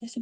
Eso.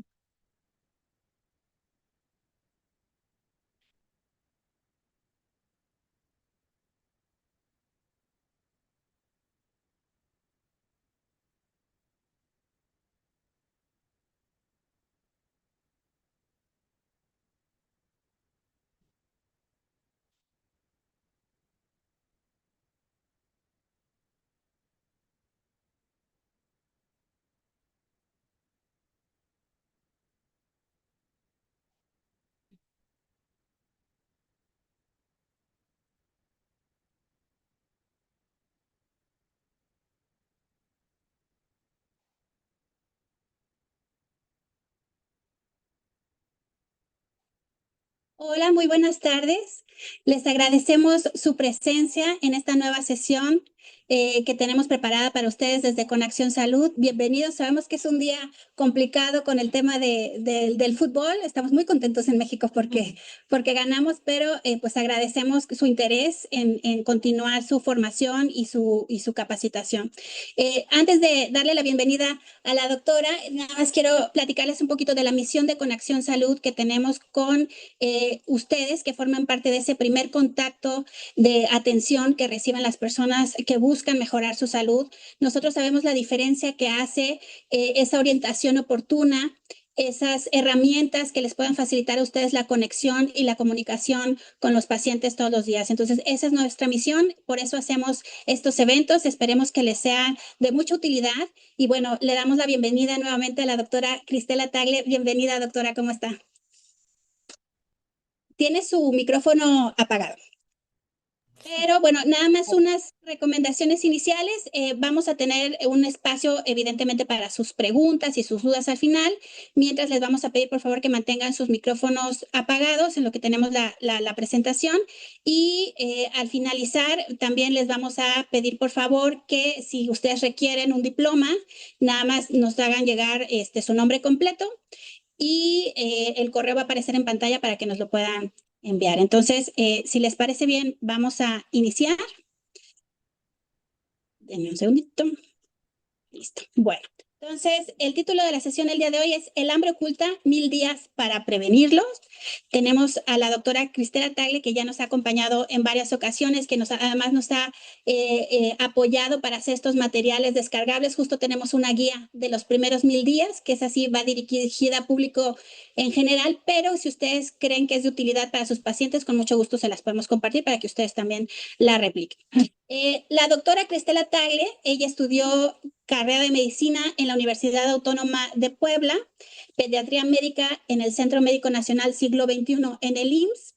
Hola, muy buenas tardes. Les agradecemos su presencia en esta nueva sesión que tenemos preparada para ustedes desde Conaction Salud. Bienvenidos. Sabemos que es un día complicado con el tema del fútbol. Estamos muy contentos en México porque ganamos, pero pues agradecemos su interés en continuar su formación y su capacitación. Antes de darle la bienvenida a la doctora, nada más quiero platicarles un poquito de la misión de Conaction Salud que tenemos con ustedes que forman parte de ese primer contacto de atención que reciben las personas que buscan mejorar su salud. Nosotros sabemos la diferencia que hace esa orientación oportuna, esas herramientas que les puedan facilitar a ustedes la conexión y la comunicación con los pacientes todos los días. Entonces, esa es nuestra misión, por eso hacemos estos eventos, esperemos que les sean de mucha utilidad y bueno, le damos la bienvenida nuevamente a la doctora Cristela Tagle. Bienvenida, doctora, ¿cómo está? Tiene su micrófono apagado. Pero bueno, nada más unas recomendaciones iniciales. Vamos a tener un espacio, evidentemente, para sus preguntas y sus dudas al final, mientras les vamos a pedir, por favor, que mantengan sus micrófonos apagados en lo que tenemos la presentación. Y al finalizar, también les vamos a pedir, por favor, que si ustedes requieren un diploma, nada más nos hagan llegar su nombre completo y el correo va a aparecer en pantalla para que nos lo puedan enviar. Entonces, si les parece bien, vamos a iniciar. Denme un segundito. Listo. Bueno, entonces el título de la sesión el día de hoy es El hambre oculta, 1000 días para prevenirlos. Tenemos a la doctora Cristela Tagle, que ya nos ha acompañado en varias ocasiones, que además nos ha apoyado para hacer estos materiales descargables. Justo tenemos una guía de los primeros 1000 días, que es así, va dirigida a público en general, pero si ustedes creen que es de utilidad para sus pacientes, con mucho gusto se las podemos compartir para que ustedes también la repliquen. La doctora Cristela Tagle, ella estudió carrera de medicina en la Universidad Autónoma de Puebla, pediatría médica en el Centro Médico Nacional Siglo XXI en el IMSS.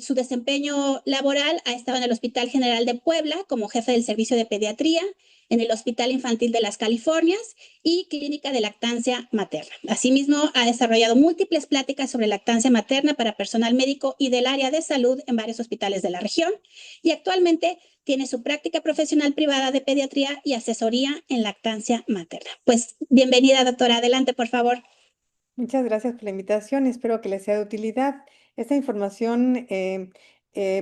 Su desempeño laboral ha estado en el Hospital General de Puebla como jefe del servicio de pediatría, en el Hospital Infantil de las Californias y Clínica de Lactancia Materna. Asimismo, ha desarrollado múltiples pláticas sobre lactancia materna para personal médico y del área de salud en varios hospitales de la región y actualmente tiene su práctica profesional privada de pediatría y asesoría en lactancia materna. Pues bienvenida, doctora. Adelante, por favor. Muchas gracias por la invitación, espero que les sea de utilidad. Esta información,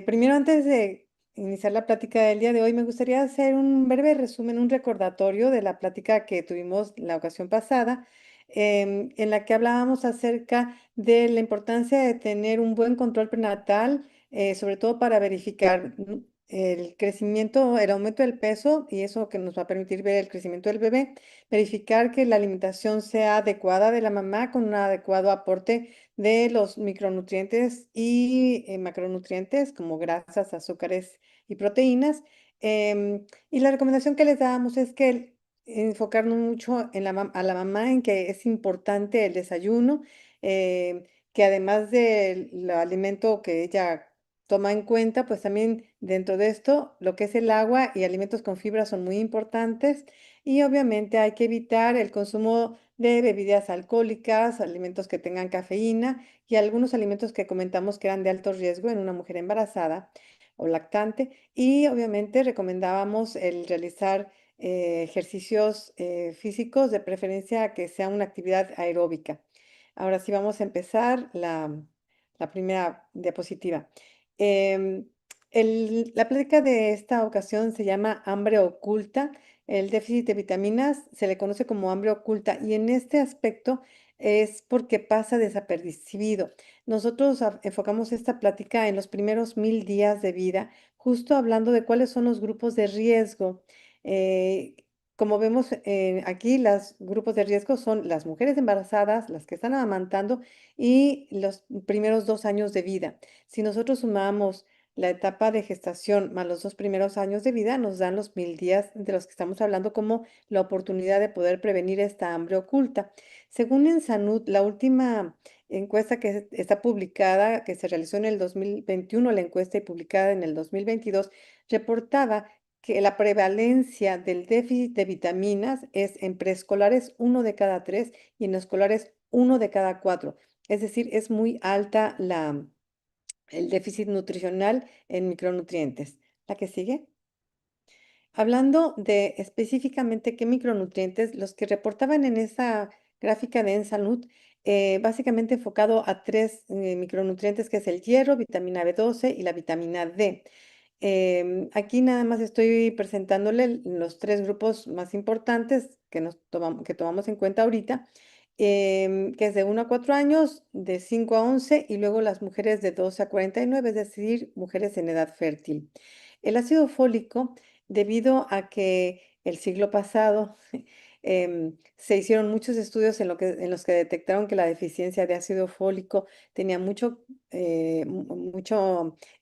primero antes de iniciar la plática del día de hoy, me gustaría hacer un breve resumen, un recordatorio de la plática que tuvimos la ocasión pasada, en la que hablábamos acerca de la importancia de tener un buen control prenatal, sobre todo para verificar el crecimiento, el aumento del peso y eso que nos va a permitir ver el crecimiento del bebé. Verificar que la alimentación sea adecuada de la mamá con un adecuado aporte de los micronutrientes y macronutrientes como grasas, azúcares y proteínas. Y la recomendación que les dábamos es que enfocarnos mucho en a la mamá en que es importante el desayuno, que además del alimento que ella toma en cuenta, pues también dentro de esto lo que es el agua y alimentos con fibra son muy importantes y obviamente hay que evitar el consumo de bebidas alcohólicas, alimentos que tengan cafeína y algunos alimentos que comentamos que eran de alto riesgo en una mujer embarazada o lactante. Y obviamente recomendábamos el realizar ejercicios físicos, de preferencia que sea una actividad aeróbica. Ahora sí vamos a empezar la primera diapositiva. Em, La plática de esta ocasión se llama hambre oculta. El déficit de vitaminas se le conoce como hambre oculta y en este aspecto es porque pasa desapercibido. Nosotros enfocamos esta plática en los primeros 1000 días de vida, justo hablando de cuáles son los grupos de riesgo. Eh, Como vemos aquí, los grupos de riesgo son las mujeres embarazadas, las que están amamantando y los primeros 2 años de vida. Si nosotros sumamos la etapa de gestación más los 2 primeros años de vida nos dan los 1000 días de los que estamos hablando como la oportunidad de poder prevenir esta hambre oculta. Según en Sanud, la última encuesta que está publicada, que se realizó en el 2021, la encuesta y publicada en el 2022, reportaba que la prevalencia del déficit de vitaminas es en preescolares 1 de cada 3 y en escolares 1 de cada 4. Es decir, es muy alta el déficit nutricional en micronutrientes. La que sigue. Hablando de específicamente qué micronutrientes, los que reportaban en esa gráfica de EnSalud, básicamente enfocado a tres micronutrientes, que es el hierro, vitamina B12 y la vitamina D. Aquí nada más estoy presentándole los tres grupos más importantes que tomamos en cuenta ahorita, que es de 1 a 4 años, de 5 a 11 y luego las mujeres de 12 a 49, es decir, mujeres en edad fértil. El ácido fólico, debido a que el siglo pasado se hicieron muchos estudios en los que detectaron que la deficiencia de ácido fólico tenía mucho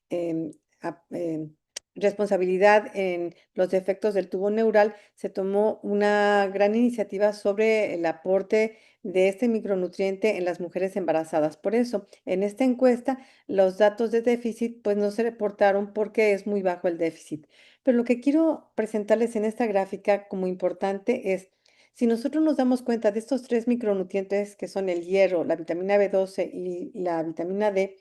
em, ap- em, responsabilidad en los defectos del tubo neural, se tomó una gran iniciativa sobre el aporte de este micronutriente en las mujeres embarazadas. Por eso, en esta encuesta, los datos de déficit pues no se reportaron porque es muy bajo el déficit. Pero lo que quiero presentarles en esta gráfica como importante es, si nosotros nos damos cuenta de estos tres micronutrientes que son el hierro, la vitamina B12 y la vitamina D,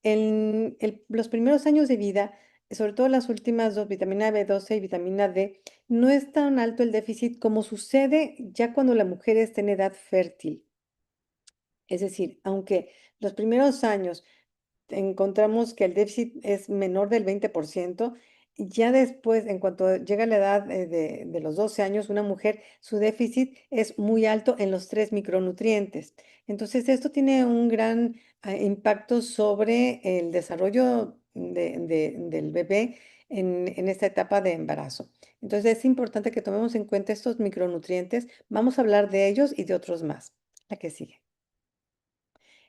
en los primeros años de vida, sobre todo las últimas dos, vitamina B12 y vitamina D, no es tan alto el déficit como sucede ya cuando la mujer está en edad fértil. Es decir, aunque los primeros años encontramos que el déficit es menor del 20%, y ya después, en cuanto llega la edad de los 12 años, una mujer, su déficit es muy alto en los tres micronutrientes. Entonces, esto tiene un gran impacto sobre el desarrollo del bebé en esta etapa de embarazo. Entonces, es importante que tomemos en cuenta estos micronutrientes. Vamos a hablar de ellos y de otros más. La que sigue.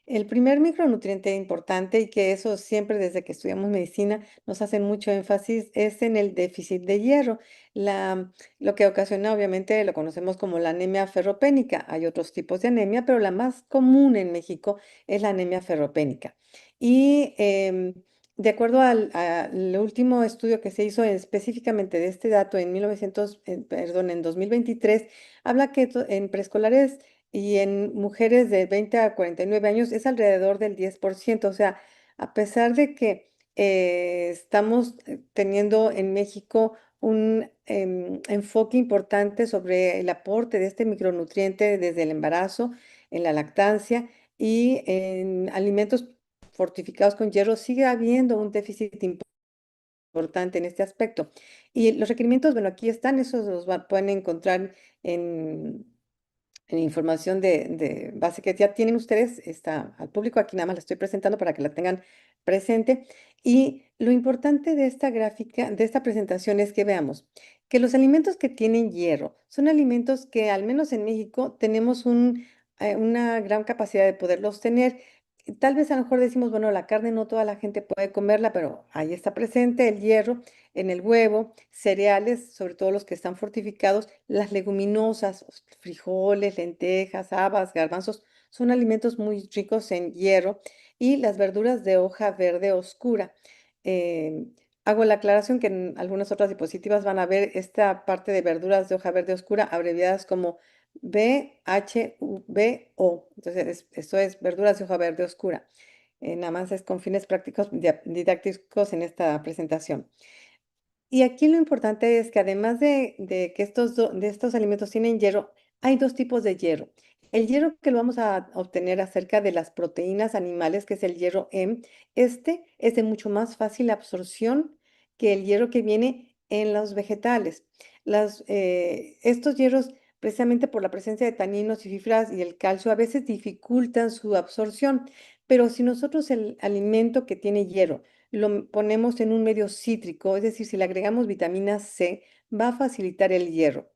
El primer micronutriente importante, y que eso siempre desde que estudiamos medicina nos hacen mucho énfasis, es en el déficit de hierro. Lo que ocasiona, obviamente, lo conocemos como la anemia ferropénica. Hay otros tipos de anemia, pero la más común en México es la anemia ferropénica. Y de acuerdo al último estudio que se hizo específicamente de este dato en 2023, habla que en preescolares y en mujeres de 20 a 49 años es alrededor del 10%. O sea, a pesar de que estamos teniendo en México un enfoque importante sobre el aporte de este micronutriente desde el embarazo, en la lactancia y en alimentos fortificados con hierro, sigue habiendo un déficit importante en este aspecto. Y los requerimientos, bueno, aquí están, esos pueden encontrar en información de base que ya tienen ustedes, está al público, aquí nada más la estoy presentando para que la tengan presente. Y lo importante de esta gráfica, de esta presentación es que veamos que los alimentos que tienen hierro son alimentos que al menos en México tenemos una gran capacidad de poderlos tener. Tal vez a lo mejor decimos, bueno, la carne no toda la gente puede comerla, pero ahí está presente el hierro en el huevo, cereales, sobre todo los que están fortificados, las leguminosas, frijoles, lentejas, habas, garbanzos, son alimentos muy ricos en hierro y las verduras de hoja verde oscura. Eh, Hago la aclaración que en algunas otras diapositivas van a ver esta parte de verduras de hoja verde oscura abreviadas como BHVO. Entonces, esto es verduras de hoja verde oscura. Nada más es con fines prácticos didácticos en esta presentación. Y aquí lo importante es que además de que de estos alimentos tienen hierro, hay dos tipos de hierro. El hierro que lo vamos a obtener acerca de las proteínas animales, que es el hierro M, este es de mucho más fácil absorción que el hierro que viene en los vegetales. Estos hierros, precisamente por la presencia de taninos y fibras y el calcio, a veces dificultan su absorción, pero si nosotros el alimento que tiene hierro ponemos en un medio cítrico, es decir, si le agregamos vitamina C, va a facilitar el hierro.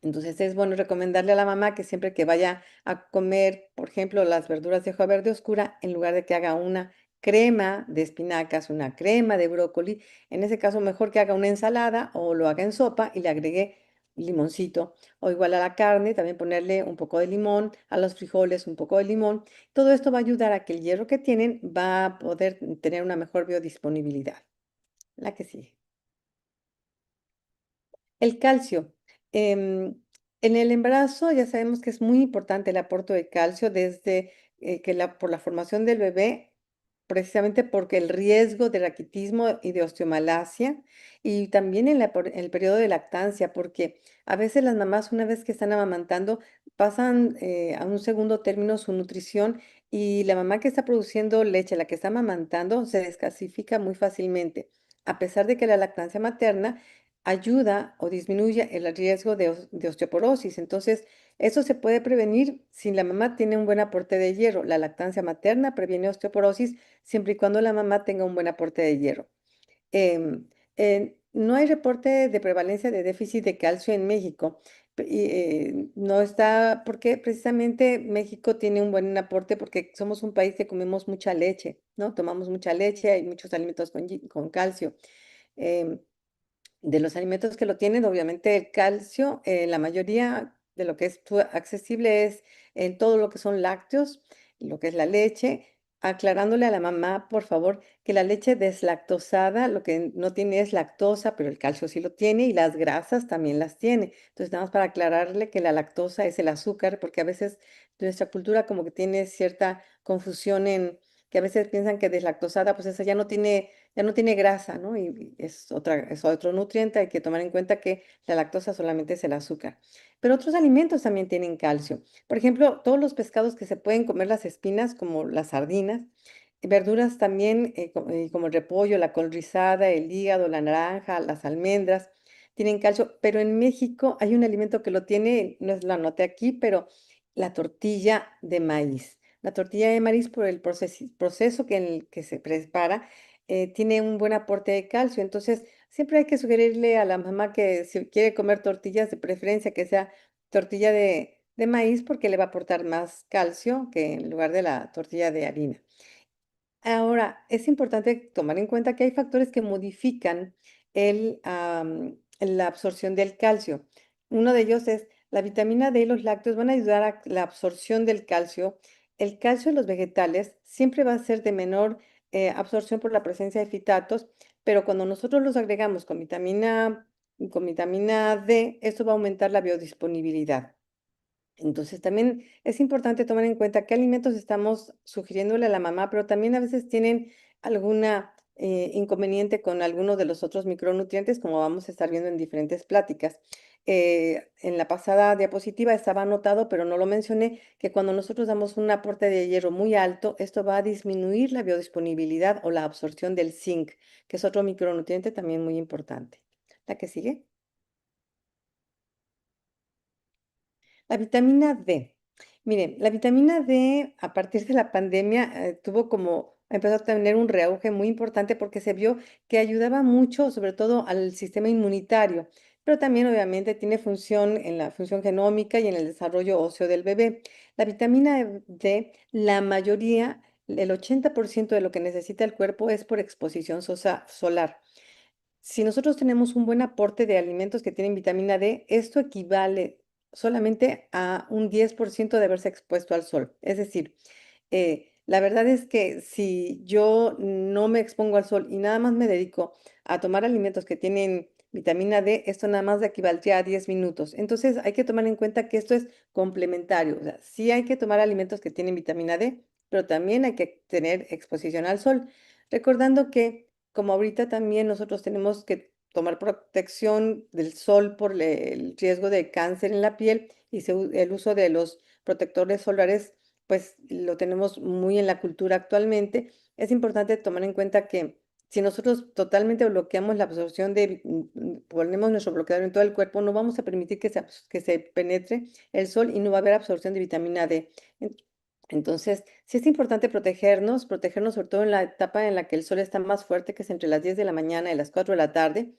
Entonces es bueno recomendarle a la mamá que siempre que vaya a comer, por ejemplo, las verduras de hoja verde oscura, en lugar de que haga una crema de espinacas, una crema de brócoli, en ese caso mejor que haga una ensalada o lo haga en sopa y le agregue limoncito. O igual a la carne, también ponerle un poco de limón, a los frijoles un poco de limón. Todo esto va a ayudar a que el hierro que tienen va a poder tener una mejor biodisponibilidad. La que sigue. El calcio. em, en el embarazo ya sabemos que es muy importante el aporte de calcio desde por la formación del bebé, precisamente porque el riesgo de raquitismo y de osteomalacia, y también en el periodo de lactancia, porque a veces las mamás una vez que están amamantando pasan a un segundo término su nutrición y la mamá que está produciendo leche, la que está amamantando, se descalcifica muy fácilmente, a pesar de que la lactancia materna ayuda o disminuye el riesgo de osteoporosis. Entonces, eso se puede prevenir si la mamá tiene un buen aporte de hierro. La lactancia materna previene osteoporosis siempre y cuando la mamá tenga un buen aporte de hierro. No hay reporte de prevalencia de déficit de calcio en México. No está, porque precisamente México tiene un buen aporte porque somos un país que comemos mucha leche, ¿no? Tomamos mucha leche, hay muchos alimentos con calcio. Em, de los alimentos que lo tienen, obviamente el calcio, la mayoría de lo que es accesible es en todo lo que son lácteos, lo que es la leche, aclarándole a la mamá, por favor, que la leche deslactosada lo que no tiene es lactosa, pero el calcio sí lo tiene y las grasas también las tiene. Entonces, nada más para aclararle que la lactosa es el azúcar, porque a veces nuestra cultura como que tiene cierta confusión en que a veces piensan que deslactosada, pues esa ya no tiene grasa, ¿no? Y es otro nutriente, hay que tomar en cuenta que la lactosa solamente es el azúcar. Pero otros alimentos también tienen calcio. Por ejemplo, todos los pescados que se pueden comer las espinas, como las sardinas, verduras también, como el repollo, la col rizada, el hígado, la naranja, las almendras, tienen calcio. Pero en México hay un alimento que lo tiene, no es lo anoté aquí, pero la tortilla de maíz. La tortilla de maíz, por el proceso que en el que se prepara, tiene un buen aporte de calcio. Entonces, siempre hay que sugerirle a la mamá que si quiere comer tortillas, de preferencia que sea tortilla de maíz, porque le va a aportar más calcio que en lugar de la tortilla de harina. Ahora, es importante tomar en cuenta que hay factores que modifican la absorción del calcio. Uno de ellos es la vitamina D y los lácteos van a ayudar a la absorción del calcio. El calcio en los vegetales siempre va a ser de menor absorción por la presencia de fitatos, pero cuando nosotros los agregamos con vitamina D, esto va a aumentar la biodisponibilidad. Entonces, también es importante tomar en cuenta qué alimentos estamos sugiriéndole a la mamá, pero también a veces tienen alguna inconveniente con alguno de los otros micronutrientes, como vamos a estar viendo en diferentes pláticas. En la pasada diapositiva estaba anotado, pero no lo mencioné, que cuando nosotros damos un aporte de hierro muy alto, esto va a disminuir la biodisponibilidad o la absorción del zinc, que es otro micronutriente también muy importante. ¿La que sigue? La vitamina D. Miren, la vitamina D a partir de la pandemia empezó a tener un reauge muy importante porque se vio que ayudaba mucho, sobre todo al sistema inmunitario, pero también obviamente tiene función en la función genómica y en el desarrollo óseo del bebé. La vitamina D, la mayoría, el 80% de lo que necesita el cuerpo es por exposición solar. Si nosotros tenemos un buen aporte de alimentos que tienen vitamina D, esto equivale solamente a un 10% de haberse expuesto al sol. Es decir, la verdad es que si yo no me expongo al sol y nada más me dedico a tomar alimentos que tienen vitamina D, esto nada más equivaldría a 10 minutos. Entonces hay que tomar en cuenta que esto es complementario. O sea, sí hay que tomar alimentos que tienen vitamina D, pero también hay que tener exposición al sol. Recordando que como ahorita también nosotros tenemos que tomar protección del sol por el riesgo de cáncer en la piel y el uso de los protectores solares, pues lo tenemos muy en la cultura actualmente. Es importante tomar en cuenta que Si nosotros totalmente bloqueamos la absorción ponemos nuestro bloqueador en todo el cuerpo, no vamos a permitir que se penetre el sol y no va a haber absorción de vitamina D. En- Entonces, sí es importante protegernos sobre todo en la etapa en la que el sol está más fuerte, que es entre las 10 de la mañana y las 4 de la tarde.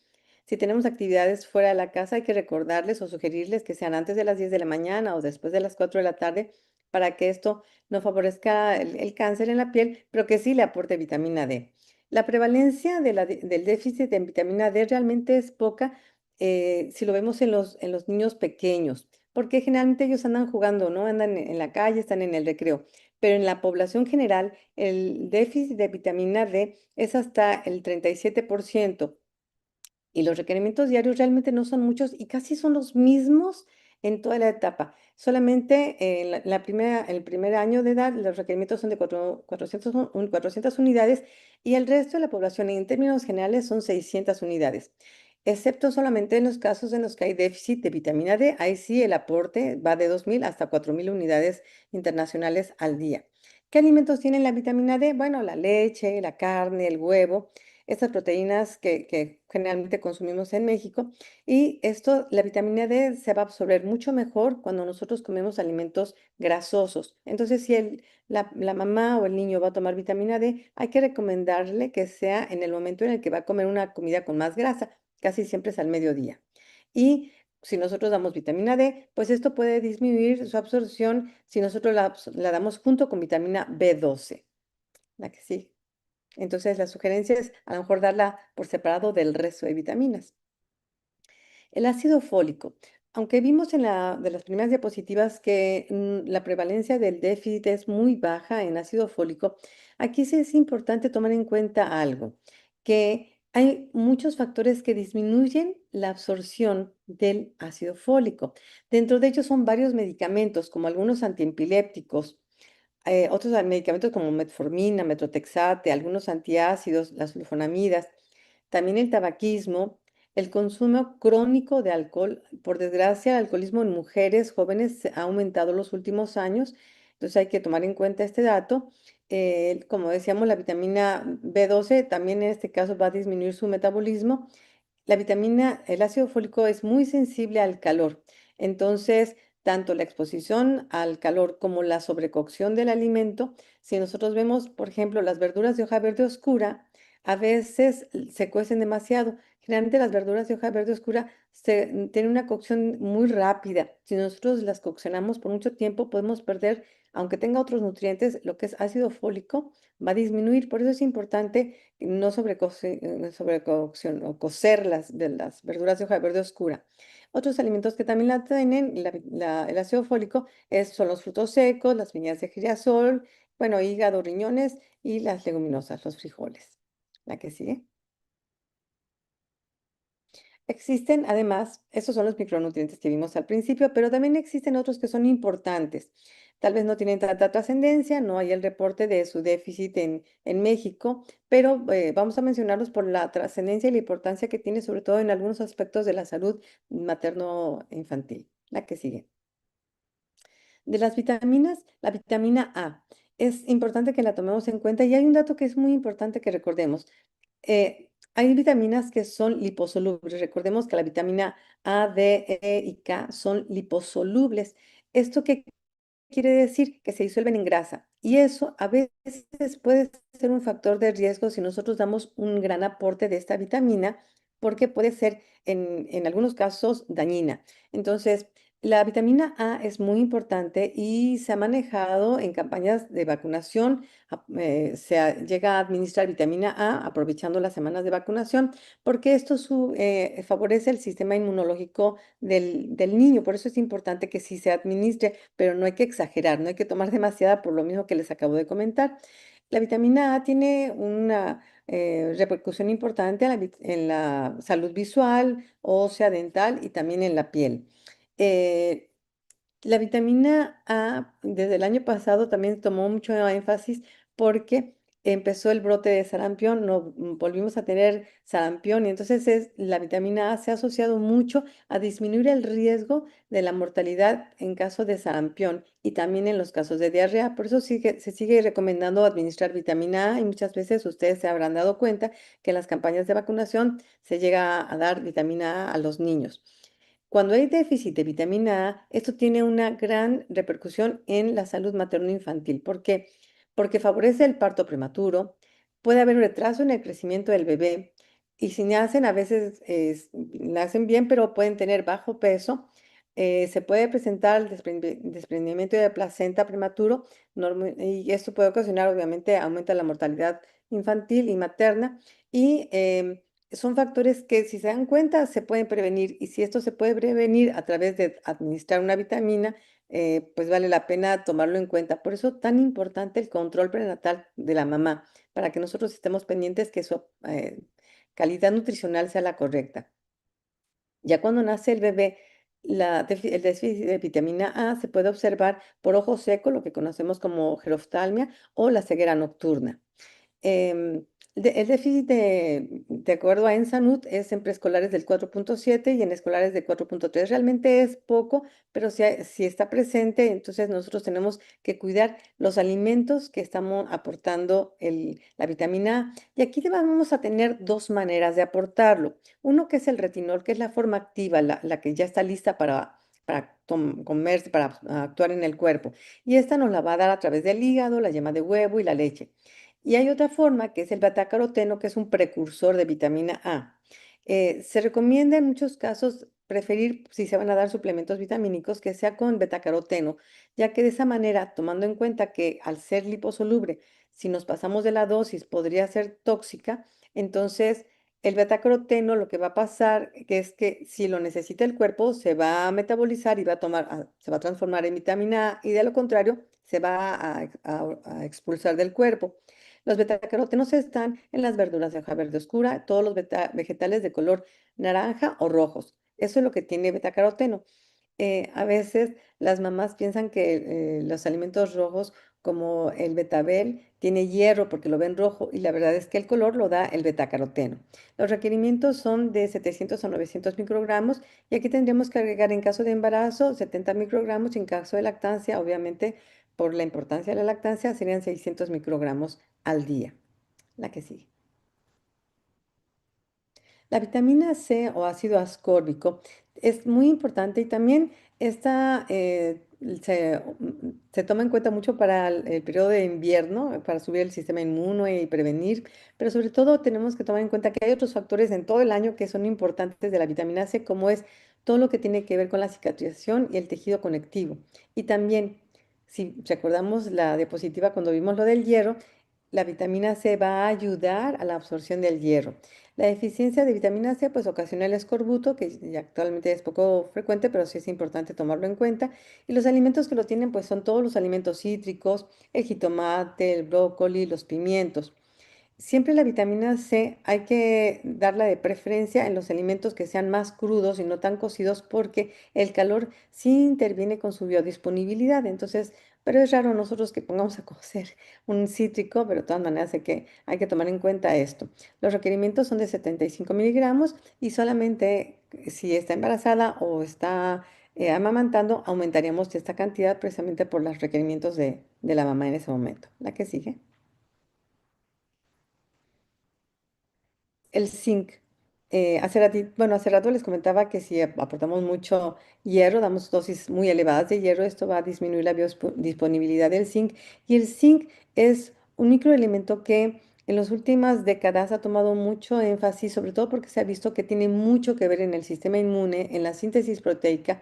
Si tenemos actividades fuera de la casa, hay que recordarles o sugerirles que sean antes de las 10 de la mañana o después de las 4 de la tarde para que esto no favorezca el cáncer en la piel, pero que sí le aporte vitamina D. La prevalencia del déficit de vitamina D realmente es poca si lo vemos en los niños pequeños, porque generalmente ellos andan jugando, ¿no? Andan en la calle, están en el recreo. Pero en la población general, el déficit de vitamina D es hasta el 37% y los requerimientos diarios realmente no son muchos y casi son los mismos en toda la etapa. Solamente en el primer año de edad los requerimientos son de 400 unidades y el resto de la población en términos generales son 600 unidades. Excepto solamente en los casos en los que hay déficit de vitamina D, ahí sí el aporte va de 2.000 hasta 4.000 unidades internacionales al día. ¿Qué alimentos tienen la vitamina D? Bueno, la leche, la carne, el huevo, estas proteínas que generalmente consumimos en México. Y esto, la vitamina D se va a absorber mucho mejor cuando nosotros comemos alimentos grasosos. Entonces, si la mamá o el niño va a tomar vitamina D, hay que recomendarle que sea en el momento en el que va a comer una comida con más grasa, casi siempre es al mediodía. Y si nosotros damos vitamina D, pues esto puede disminuir su absorción si nosotros la damos junto con vitamina B12, la que sí. Entonces, la sugerencia es a lo mejor darla por separado del resto de vitaminas. El ácido fólico. Aunque vimos de las primeras diapositivas que la prevalencia del déficit es muy baja en ácido fólico, aquí sí es importante tomar en cuenta algo, que hay muchos factores que disminuyen la absorción del ácido fólico. Dentro de ellos son varios medicamentos, como algunos antiepilépticos, otros medicamentos como metformina, metotrexate, algunos antiácidos, las sulfonamidas, también el tabaquismo, el consumo crónico de alcohol. Por desgracia, el alcoholismo en mujeres jóvenes ha aumentado los últimos años, entonces hay que tomar en cuenta este dato. Como decíamos, la vitamina B12 también en este caso va a disminuir su metabolismo. El ácido fólico es muy sensible al calor, entonces tanto la exposición al calor como la sobrecocción del alimento, si nosotros vemos, por ejemplo, las verduras de hoja verde oscura, a veces se cuecen demasiado. Generalmente las verduras de hoja verde oscura tienen una cocción muy rápida. Si nosotros las coccionamos por mucho tiempo, podemos perder, aunque tenga otros nutrientes, lo que es ácido fólico va a disminuir. Por eso es importante no sobrecocción o cocer de las verduras de hoja verde oscura. Otros alimentos que también la tienen, el ácido fólico, son los frutos secos, las viñas de girasol, bueno, hígado, riñones y las leguminosas, los frijoles. La que sigue. Existen, además, esos son los micronutrientes que vimos al principio, pero también existen otros que son importantes. Tal vez no tienen tanta trascendencia, no hay el reporte de su déficit en México, pero vamos a mencionarlos por la trascendencia y la importancia que tiene, sobre todo en algunos aspectos de la salud materno-infantil. La que sigue. De las vitaminas, la vitamina A. Es importante que la tomemos en cuenta y hay un dato que es muy importante que recordemos. Hay vitaminas que son liposolubles. Recordemos que la vitamina A, D, E y K son liposolubles. ¿Esto qué quiere decir? Que se disuelven en grasa. Y eso a veces puede ser un factor de riesgo si nosotros damos un gran aporte de esta vitamina, porque puede ser en algunos casos dañina. Entonces, la vitamina A es muy importante y se ha manejado en campañas de vacunación. Llega a administrar vitamina A aprovechando las semanas de vacunación, porque esto favorece el sistema inmunológico del niño. Por eso es importante que sí se administre, pero no hay que exagerar, no hay que tomar demasiada por lo mismo que les acabo de comentar. La vitamina A tiene una repercusión importante en la salud visual, ósea, dental y también en la piel. Eh, la vitamina A desde el año pasado también tomó mucho énfasis porque empezó el brote de sarampión, no volvimos a tener sarampión y entonces la vitamina A se ha asociado mucho a disminuir el riesgo de la mortalidad en caso de sarampión y también en los casos de diarrea. Por eso se sigue recomendando administrar vitamina A y muchas veces ustedes se habrán dado cuenta que en las campañas de vacunación se llega a dar vitamina A a los niños. Cuando hay déficit de vitamina A, esto tiene una gran repercusión en la salud materno-infantil. ¿Por qué? Porque favorece el parto prematuro, puede haber un retraso en el crecimiento del bebé y si nacen a veces nacen bien, pero pueden tener bajo peso. Se puede presentar el desprendimiento de placenta prematuro y esto puede ocasionar, obviamente, aumenta la mortalidad infantil y materna y son factores que si se dan cuenta se pueden prevenir y si esto se puede prevenir a través de administrar una vitamina, pues vale la pena tomarlo en cuenta. Por eso tan importante el control prenatal de la mamá, para que nosotros estemos pendientes que su calidad nutricional sea la correcta. Ya cuando nace el bebé, el déficit de vitamina A se puede observar por ojo seco, lo que conocemos como geroftalmia o la ceguera nocturna. Em, el déficit de acuerdo a ENSANUD es en preescolares del 4.7 y en escolares del 4.3. Realmente es poco, pero si está presente, entonces nosotros tenemos que cuidar los alimentos que estamos aportando la vitamina A. Y aquí vamos a tener dos maneras de aportarlo. Uno que es el retinol, que es la forma activa, la que ya está lista para comerse, para actuar en el cuerpo. Y esta nos la va a dar a través del hígado, la yema de huevo y la leche. Y hay otra forma que es el betacaroteno, que es un precursor de vitamina A. Se recomienda en muchos casos preferir, si se van a dar suplementos vitamínicos, que sea con betacaroteno, ya que de esa manera, tomando en cuenta que al ser liposoluble, si nos pasamos de la dosis podría ser tóxica, entonces el betacaroteno lo que va a pasar que es que si lo necesita el cuerpo, se va a metabolizar y se va a transformar en vitamina A y de lo contrario, se va a expulsar del cuerpo. Los betacarotenos están en las verduras de hoja verde oscura, todos los vegetales de color naranja o rojos. Eso es lo que tiene betacaroteno. A veces las mamás piensan que los alimentos rojos como el betabel tiene hierro porque lo ven rojo y la verdad es que el color lo da el betacaroteno. Los requerimientos son de 700 a 900 microgramos y aquí tendríamos que agregar en caso de embarazo 70 microgramos y en caso de lactancia, obviamente por la importancia de la lactancia, serían 600 microgramos al día. La que sigue. La vitamina C o ácido ascórbico es muy importante y también esta se toma en cuenta mucho para el periodo de invierno, para subir el sistema inmune y prevenir, pero sobre todo tenemos que tomar en cuenta que hay otros factores en todo el año que son importantes de la vitamina C, como es todo lo que tiene que ver con la cicatrización y el tejido conectivo. Y también, si recordamos la diapositiva cuando vimos lo del hierro, la vitamina C va a ayudar a la absorción del hierro. La deficiencia de vitamina C pues ocasiona el escorbuto, que ya actualmente es poco frecuente, pero sí es importante tomarlo en cuenta. Y los alimentos que lo tienen pues son todos los alimentos cítricos, el jitomate, el brócoli, los pimientos. Siempre la vitamina C hay que darla de preferencia en los alimentos que sean más crudos y no tan cocidos porque el calor sí interviene con su biodisponibilidad. Entonces, pero es raro nosotros que pongamos a cocer un cítrico, pero de todas maneras hay que tomar en cuenta esto. Los requerimientos son de 75 miligramos y solamente si está embarazada o está amamantando, aumentaríamos esta cantidad precisamente por los requerimientos de la mamá en ese momento. La que sigue. El zinc. Hace rato les comentaba que si aportamos mucho hierro, damos dosis muy elevadas de hierro, esto va a disminuir la biodisponibilidad del zinc. Y el zinc es un microelemento que en las últimas décadas ha tomado mucho énfasis, sobre todo porque se ha visto que tiene mucho que ver en el sistema inmune, en la síntesis proteica,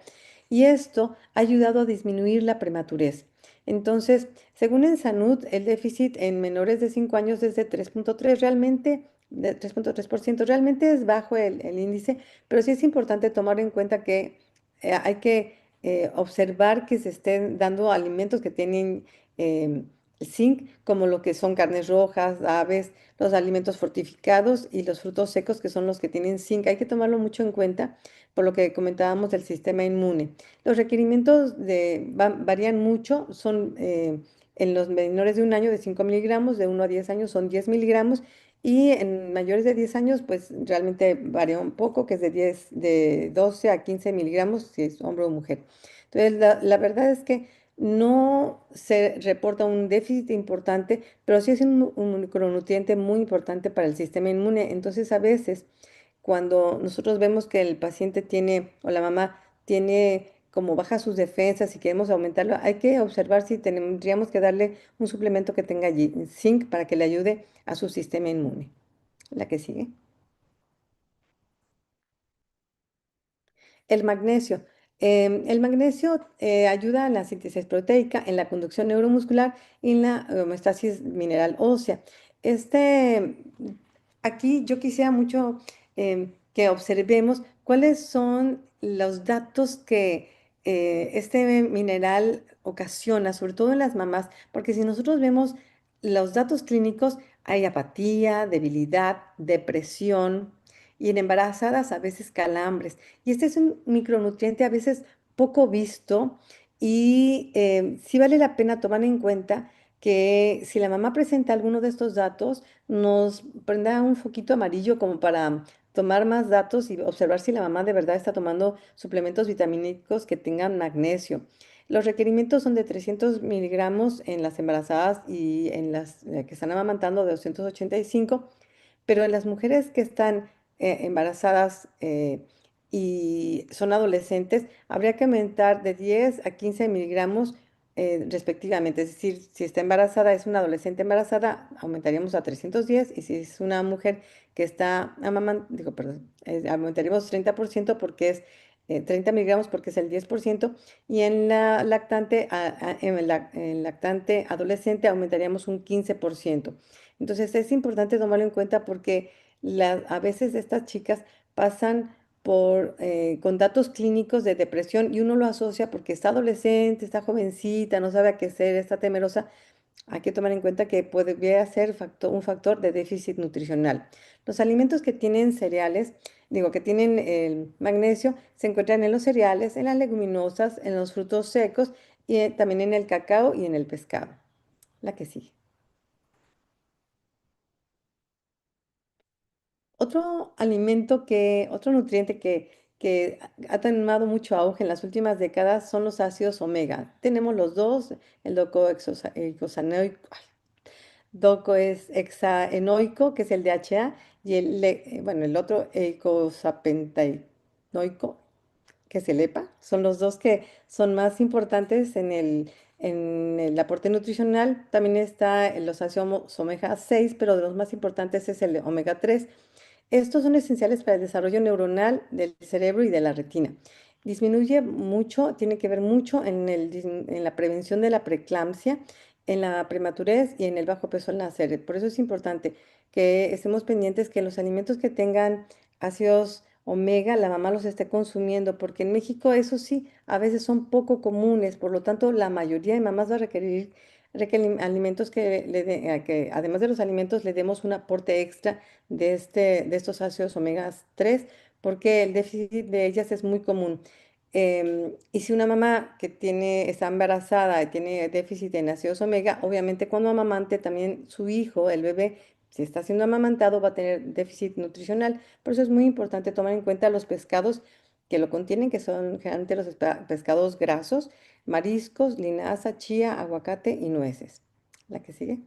y esto ha ayudado a disminuir la prematurez. Entonces, según en Sanud, el déficit en menores de 5 años es de 3.3, realmente de 3.3%. Realmente es bajo el índice, pero sí es importante tomar en cuenta que hay que observar que se estén dando alimentos que tienen zinc, como lo que son carnes rojas, aves, los alimentos fortificados y los frutos secos, que son los que tienen zinc. Hay que tomarlo mucho en cuenta por lo que comentábamos del sistema inmune. Los requerimientos varían mucho, son En los menores de un año de 5 miligramos, de 1 a 10 años son 10 miligramos y en mayores de 10 años pues realmente varía un poco, que es de 12 a 15 miligramos si es hombre o mujer. Entonces la verdad es que no se reporta un déficit importante, pero sí es un micronutriente muy importante para el sistema inmune. Entonces a veces cuando nosotros vemos que el paciente tiene o la mamá tiene como baja sus defensas y queremos aumentarlo, hay que observar si tendríamos que darle un suplemento que tenga allí zinc para que le ayude a su sistema inmune. La que sigue. El magnesio. El magnesio ayuda en la síntesis proteica, en la conducción neuromuscular y en la homeostasis mineral ósea. Este, aquí yo quisiera mucho que observemos cuáles son los datos que este mineral ocasiona, sobre todo en las mamás, porque si nosotros vemos los datos clínicos, hay apatía, debilidad, depresión y en embarazadas a veces calambres. Y este es un micronutriente a veces poco visto y sí vale la pena tomar en cuenta que si la mamá presenta alguno de estos datos, nos prenda un foquito amarillo como para tomar más datos y observar si la mamá de verdad está tomando suplementos vitamínicos que tengan magnesio. Los requerimientos son de 300 miligramos en las embarazadas y en las que están amamantando de 285, pero en las mujeres que están embarazadas y son adolescentes, habría que aumentar de 10 a 15 miligramos respectivamente. Es decir, si está embarazada, es una adolescente embarazada, aumentaríamos a 310 y si es una mujer que está amamantando, digo, perdón, aumentaríamos 30% porque es 30 miligramos porque es el 10% y en la lactante, en lactante adolescente aumentaríamos un 15%. Entonces es importante tomarlo en cuenta porque a veces estas chicas pasan con datos clínicos de depresión y uno lo asocia porque está adolescente, está jovencita, no sabe a qué hacer, está temerosa. Hay que tomar en cuenta que puede ser un factor de déficit nutricional. Los alimentos que tienen cereales, digo, que tienen el magnesio, se encuentran en los cereales, en las leguminosas, en los frutos secos y también en el cacao y en el pescado. La que sigue. Otro nutriente que ha tomado mucho auge en las últimas décadas son los ácidos omega. Tenemos los dos, el docohexaenoico, que es el DHA, y bueno, el otro eicosapentaenoico, que es el EPA. Son los dos que son más importantes en el aporte nutricional. También está los ácidos omega 6, pero de los más importantes es el omega 3. Estos son esenciales para el desarrollo neuronal del cerebro y de la retina. Disminuye mucho, tiene que ver mucho en la prevención de la preeclampsia, en la prematurez y en el bajo peso al nacer. Por eso es importante que estemos pendientes que los alimentos que tengan ácidos omega, la mamá los esté consumiendo, porque en México eso sí, a veces son poco comunes, por lo tanto la mayoría de mamás va a requerir alimentos que además de los alimentos le demos un aporte extra de estos ácidos omega 3 porque el déficit de ellas es muy común. Y si una mamá está embarazada y tiene déficit en ácidos omega, obviamente cuando amamante también su hijo, el bebé, si está siendo amamantado, va a tener déficit nutricional. Por eso es muy importante tomar en cuenta los pescados que lo contienen, que son generalmente los pescados grasos, mariscos, linaza, chía, aguacate y nueces. La que sigue.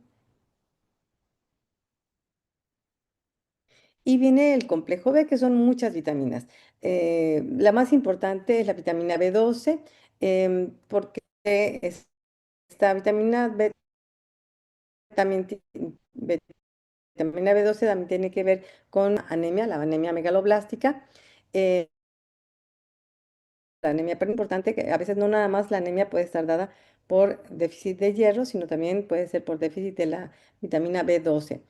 Y viene el complejo B, que son muchas vitaminas. La más importante es la vitamina B12, porque esta vitamina B también, vitamina B12 también tiene que ver con anemia, la anemia megaloblástica. eh, la anemia, pero importante que a veces no nada más la anemia puede estar dada por déficit de hierro, sino también puede ser por déficit de la vitamina B12.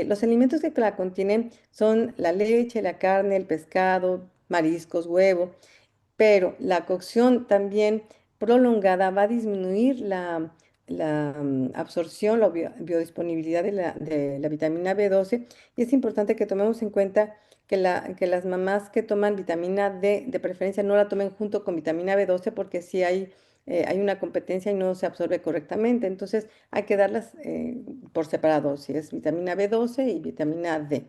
Los alimentos que la contienen son la leche, la carne, el pescado, mariscos, huevo, pero la cocción también prolongada va a disminuir la absorción, la biodisponibilidad de la vitamina B12 y es importante que tomemos en cuenta que las mamás que toman vitamina D de preferencia no la tomen junto con vitamina B12 porque sí hay hay una competencia y no se absorbe correctamente. Entonces hay que darlas por separado, si es vitamina B12 y vitamina D.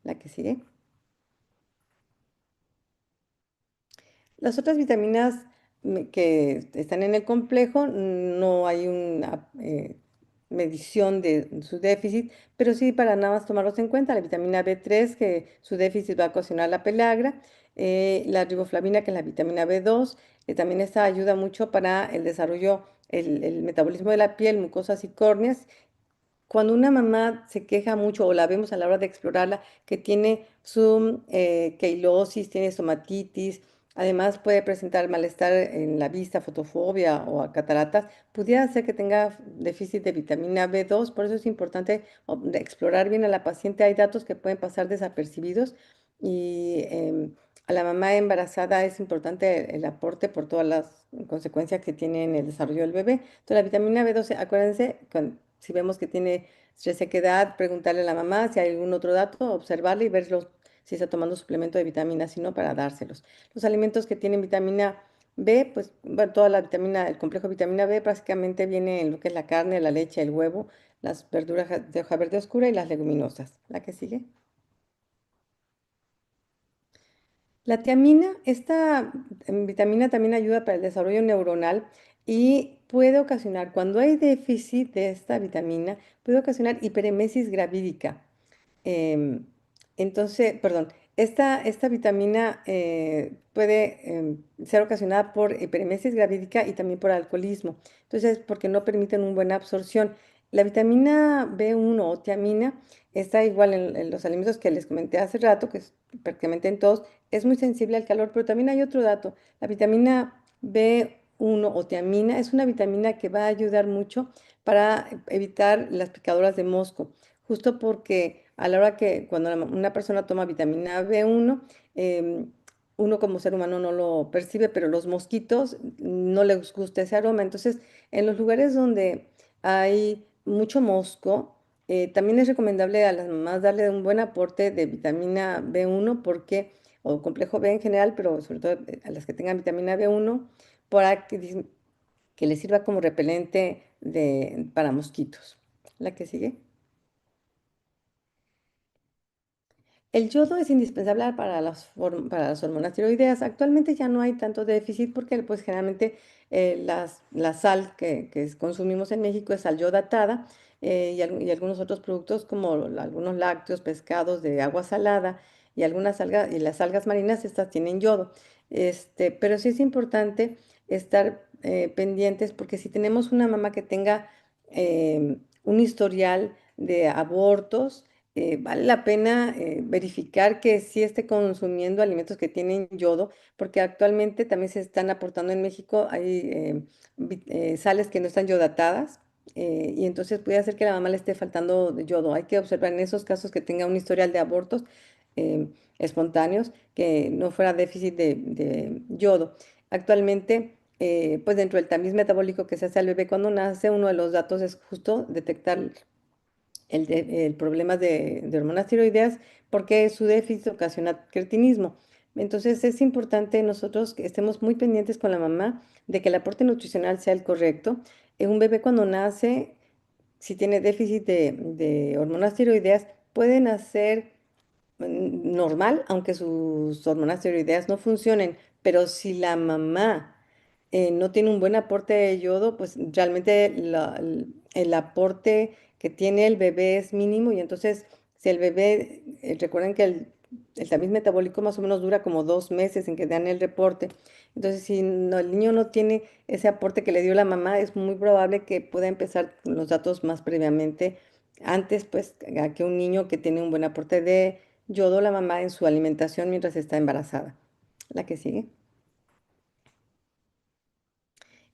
La que sigue. Las otras vitaminas que están en el complejo, no hay una medición de su déficit, pero sí para nada más tomarlos en cuenta. La vitamina B3, que su déficit va a ocasionar la pellagra, la riboflavina, que es la vitamina B2, también esta ayuda mucho para el desarrollo, el metabolismo de la piel, mucosas y córneas. Cuando una mamá se queja mucho o la vemos a la hora de explorarla, que tiene su queilosis, tiene estomatitis, además puede presentar malestar en la vista, fotofobia o cataratas, pudiera ser que tenga déficit de vitamina B2. Por eso es importante de explorar bien a la paciente. Hay datos que pueden pasar desapercibidos y a la mamá embarazada es importante el aporte por todas las consecuencias que tiene en el desarrollo del bebé. Entonces, la vitamina B12, acuérdense, si vemos que tiene resequedad, preguntarle a la mamá si hay algún otro dato, observarle y verlos si está tomando suplemento de vitamina, si no, para dárselos. Los alimentos que tienen vitamina B, pues bueno, toda la vitamina, el complejo de vitamina B prácticamente viene en lo que es la carne, la leche, el huevo, las verduras de hoja verde oscura y las leguminosas. ¿La que sigue? La tiamina, esta vitamina también ayuda para el desarrollo neuronal y puede ocasionar, cuando hay déficit de esta vitamina, puede ocasionar hiperemesis gravídica. Em, entonces, perdón, esta vitamina puede ser ocasionada por hiperemesis gravídica y también por alcoholismo. Entonces, porque no permiten una buena absorción. La vitamina B1 o tiamina está igual en los alimentos que les comenté hace rato, que es prácticamente en todos, es muy sensible al calor, pero también hay otro dato. La vitamina B1 o tiamina es una vitamina que va a ayudar mucho para evitar las picaduras de mosco, justo porque a la hora que cuando una persona toma vitamina B1, uno como ser humano no lo percibe, pero los mosquitos no les gusta ese aroma. Entonces, en los lugares donde hay mucho mosco, también es recomendable a las mamás darle un buen aporte de vitamina B1 porque, o complejo B en general, pero sobre todo a las que tengan vitamina B1, para que les sirva como repelente para mosquitos. ¿La que sigue? El yodo es indispensable para para las hormonas tiroideas. Actualmente ya no hay tanto déficit porque pues generalmente la sal que consumimos en México es sal yodatada, y algunos otros productos como algunos lácteos, pescados de agua salada y algunas algas, y las algas marinas, estas tienen yodo. Pero sí es importante estar pendientes porque si tenemos una mamá que tenga un historial de abortos, vale la pena verificar que sí esté consumiendo alimentos que tienen yodo, porque actualmente también se están aportando en México, hay sales que no están yodatadas, y entonces puede hacer que la mamá le esté faltando de yodo. Hay que observar en esos casos que tenga un historial de abortos espontáneos, que no fuera déficit de yodo. Actualmente, pues dentro del tamiz metabólico que se hace al bebé cuando nace, uno de los datos es justo detectar el problema de hormonas tiroideas porque su déficit ocasiona cretinismo. Entonces es importante nosotros que estemos muy pendientes con la mamá de que el aporte nutricional sea el correcto. Un bebé cuando nace, si tiene déficit de hormonas tiroideas, puede nacer normal, aunque sus hormonas tiroideas no funcionen, pero si la mamá no tiene un buen aporte de yodo, pues realmente el aporte que tiene el bebé es mínimo y entonces si el bebé, recuerden que el tamiz metabólico más o menos dura como 2 meses en que dan el reporte. Entonces, si el niño no tiene ese aporte que le dio la mamá, es muy probable que pueda empezar con los datos más previamente, antes pues a que un niño que tiene un buen aporte de yodo, la mamá en su alimentación mientras está embarazada. La que sigue.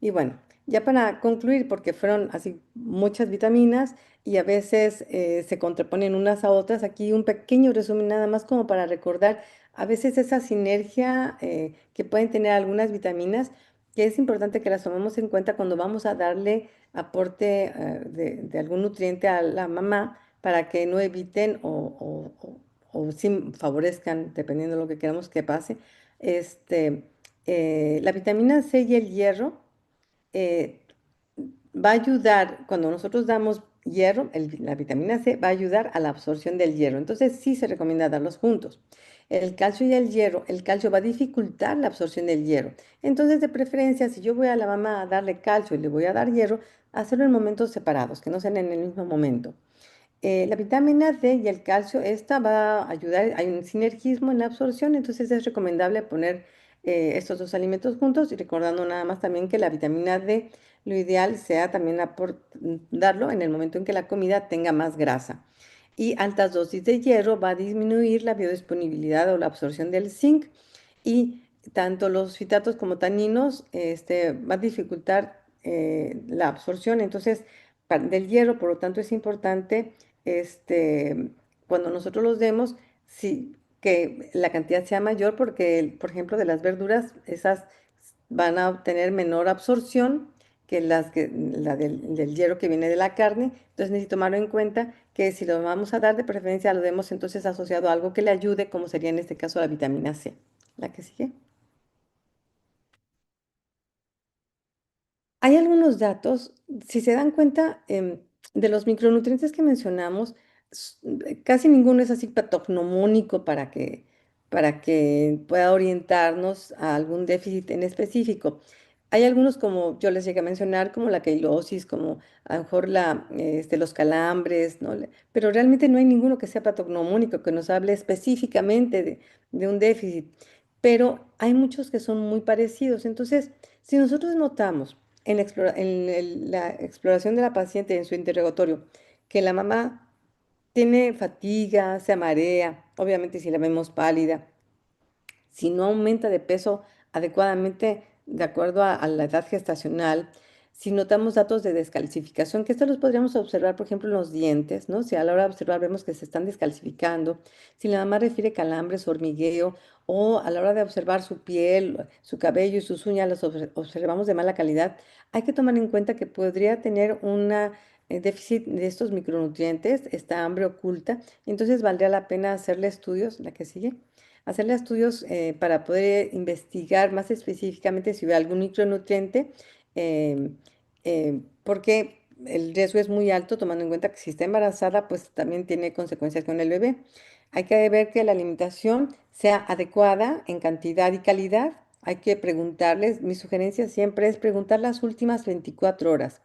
Y bueno, ya para concluir, porque fueron así muchas vitaminas y a veces se contraponen unas a otras, aquí un pequeño resumen nada más como para recordar a veces esa sinergia que pueden tener algunas vitaminas, que es importante que las tomemos en cuenta cuando vamos a darle aporte de algún nutriente a la mamá para que no eviten o sí favorezcan, dependiendo de lo que queramos que pase, este, la vitamina C y el hierro. eh, va a ayudar, cuando nosotros damos hierro, la vitamina C va a ayudar a la absorción del hierro. Entonces sí se recomienda darlos juntos. El calcio y el hierro, el calcio va a dificultar la absorción del hierro. Entonces, de preferencia, si yo voy a la mamá a darle calcio y le voy a dar hierro, hacerlo en momentos separados, que no sean en el mismo momento. La vitamina D y el calcio, esta va a ayudar, hay un sinergismo en la absorción, entonces es recomendable poner estos dos alimentos juntos y recordando nada más también que la vitamina D, lo ideal sea también darlo en el momento en que la comida tenga más grasa. Y altas dosis de hierro va a disminuir la biodisponibilidad o la absorción del zinc y tanto los fitatos como taninos va a dificultar la absorción. Entonces, del hierro, por lo tanto, es importante este, cuando nosotros los demos, sí, que la cantidad sea mayor porque, por ejemplo, de las verduras, esas van a obtener menor absorción que la del hierro que viene de la carne. Entonces necesito tomarlo en cuenta que si lo vamos a dar, de preferencia lo demos entonces asociado a algo que le ayude, como sería en este caso la vitamina C. La que sigue. Hay algunos datos, si se dan cuenta, de los micronutrientes que mencionamos, casi ninguno es así patognomónico para que pueda orientarnos a algún déficit en específico. Hay algunos, como yo les llegué a mencionar, como la queilosis, como a lo mejor los calambres, ¿no? Pero realmente no hay ninguno que sea patognomónico, que nos hable específicamente de un déficit. Pero hay muchos que son muy parecidos. Entonces, si nosotros notamos, en la exploración de la paciente en su interrogatorio, que la mamá tiene fatiga, se marea, obviamente si la vemos pálida, si no aumenta de peso adecuadamente de acuerdo a la edad gestacional, si notamos datos de descalcificación, que estos los podríamos observar, por ejemplo, en los dientes, ¿no? Si a la hora de observar vemos que se están descalcificando, si la mamá refiere calambres, hormigueo, o a la hora de observar su piel, su cabello y sus uñas, los observamos de mala calidad, hay que tomar en cuenta que podría tener una déficit de estos micronutrientes, esta hambre oculta, entonces valdría la pena hacerle estudios, la que sigue hacerle estudios para poder investigar más específicamente si ve algún micronutriente, em, porque el riesgo es muy alto, tomando en cuenta que si está embarazada, pues también tiene consecuencias con el bebé. Hay que ver que la alimentación sea adecuada en cantidad y calidad. Hay que preguntarles, mi sugerencia siempre es preguntar las últimas 24 horas.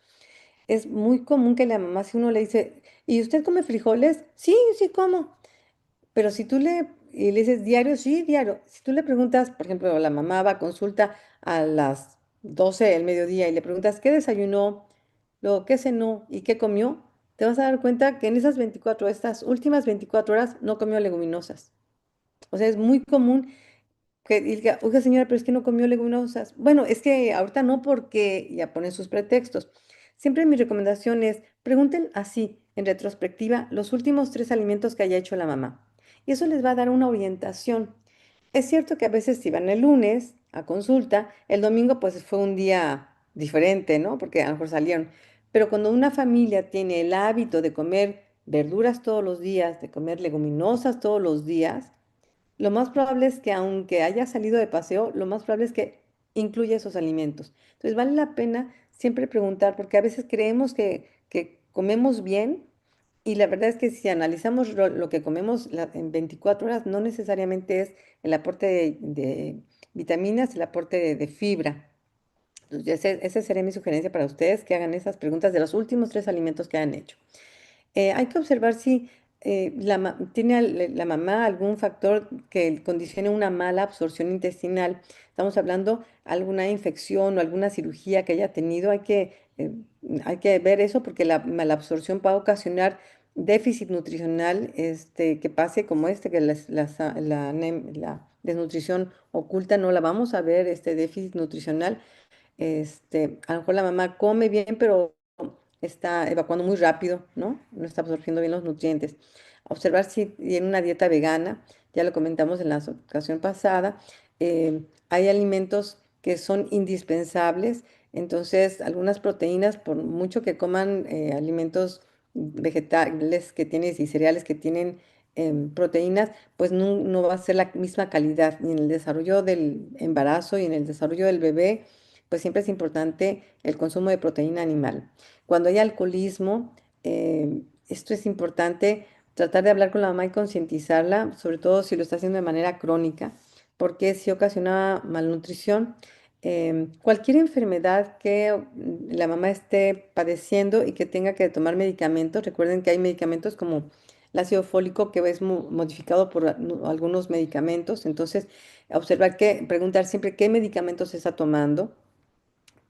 Es muy común que la mamá, si uno le dice, ¿y usted come frijoles? Sí, sí como. Pero si tú le dices diario, sí, diario. Si tú le preguntas, por ejemplo, la mamá va a consulta a las 12 del mediodía y le preguntas qué desayunó, luego qué cenó y qué comió, te vas a dar cuenta que en estas últimas 24 horas no comió leguminosas. O sea, es muy común que diga, oiga señora, pero es que no comió leguminosas. Bueno, es que ahorita no porque ya ponen sus pretextos. Siempre mi recomendación es, pregunten así, en retrospectiva, los últimos 3 alimentos que haya hecho la mamá. Y eso les va a dar una orientación. Es cierto que a veces si van el lunes a consulta, el domingo pues fue un día diferente, ¿no? Porque a lo mejor salieron. Pero cuando una familia tiene el hábito de comer verduras todos los días, de comer leguminosas todos los días, lo más probable es que aunque haya salido de paseo, lo más probable es que incluya esos alimentos. Entonces vale la pena siempre preguntar, porque a veces creemos que comemos bien y la verdad es que si analizamos lo que comemos en 24 horas, no necesariamente es el aporte de vitaminas, el aporte de fibra. Entonces esa sería mi sugerencia para ustedes, que hagan esas preguntas de los últimos 3 alimentos que han hecho. Hay que observar si tiene la mamá algún factor que condicione una mala absorción intestinal. Estamos hablando alguna infección o alguna cirugía que haya tenido. Hay que ver eso porque la mala absorción puede ocasionar déficit nutricional que pase como que la desnutrición oculta no la vamos a ver, este déficit nutricional a lo mejor la mamá come bien, pero está evacuando muy rápido, ¿no? No está absorbiendo bien los nutrientes. Observar si tiene una dieta vegana, ya lo comentamos en la ocasión pasada. Hay alimentos que son indispensables, entonces algunas proteínas, por mucho que coman alimentos vegetales que tienen y cereales que tienen proteínas, pues no va a ser la misma calidad ni en el desarrollo del embarazo y en el desarrollo del bebé pues siempre es importante el consumo de proteína animal. Cuando hay alcoholismo, esto es importante tratar de hablar con la mamá y concientizarla, sobre todo si lo está haciendo de manera crónica, porque si ocasiona malnutrición, cualquier enfermedad que la mamá esté padeciendo y que tenga que tomar medicamentos, recuerden que hay medicamentos como el ácido fólico que es modificado por algunos medicamentos, entonces observar que, preguntar siempre qué medicamentos se está tomando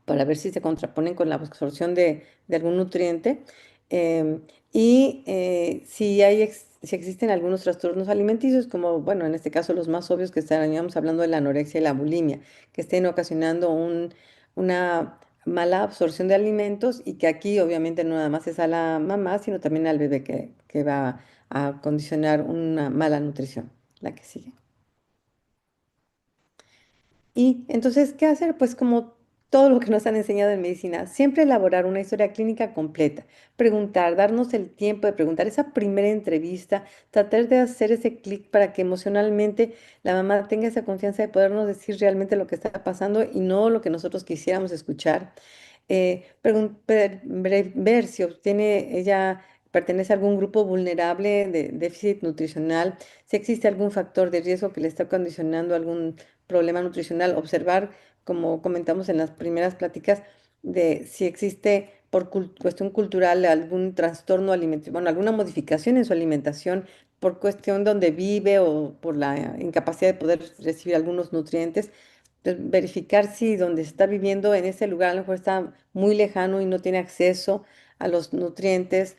para ver si se contraponen con la absorción de algún nutriente. em, si existen algunos trastornos alimenticios, como, bueno, en este caso los más obvios que estaríamos hablando de la anorexia y la bulimia, que estén ocasionando una mala absorción de alimentos y que aquí obviamente no nada más es a la mamá, sino también al bebé que va a condicionar una mala nutrición. La que sigue. Y entonces, ¿qué hacer? Pues como todo lo que nos han enseñado en medicina, siempre elaborar una historia clínica completa, preguntar, darnos el tiempo de preguntar, esa primera entrevista, tratar de hacer ese clic para que emocionalmente la mamá tenga esa confianza de podernos decir realmente lo que está pasando y no lo que nosotros quisiéramos escuchar. Ver si obtiene ella pertenece a algún grupo vulnerable de déficit nutricional, si existe algún factor de riesgo que le está condicionando algún problema nutricional, observar, como comentamos en las primeras pláticas, de si existe por cuestión cultural algún trastorno alimenticio, bueno, alguna modificación en su alimentación por cuestión donde vive o por la incapacidad de poder recibir algunos nutrientes. Verificar si donde está viviendo en ese lugar a lo mejor está muy lejano y no tiene acceso a los nutrientes,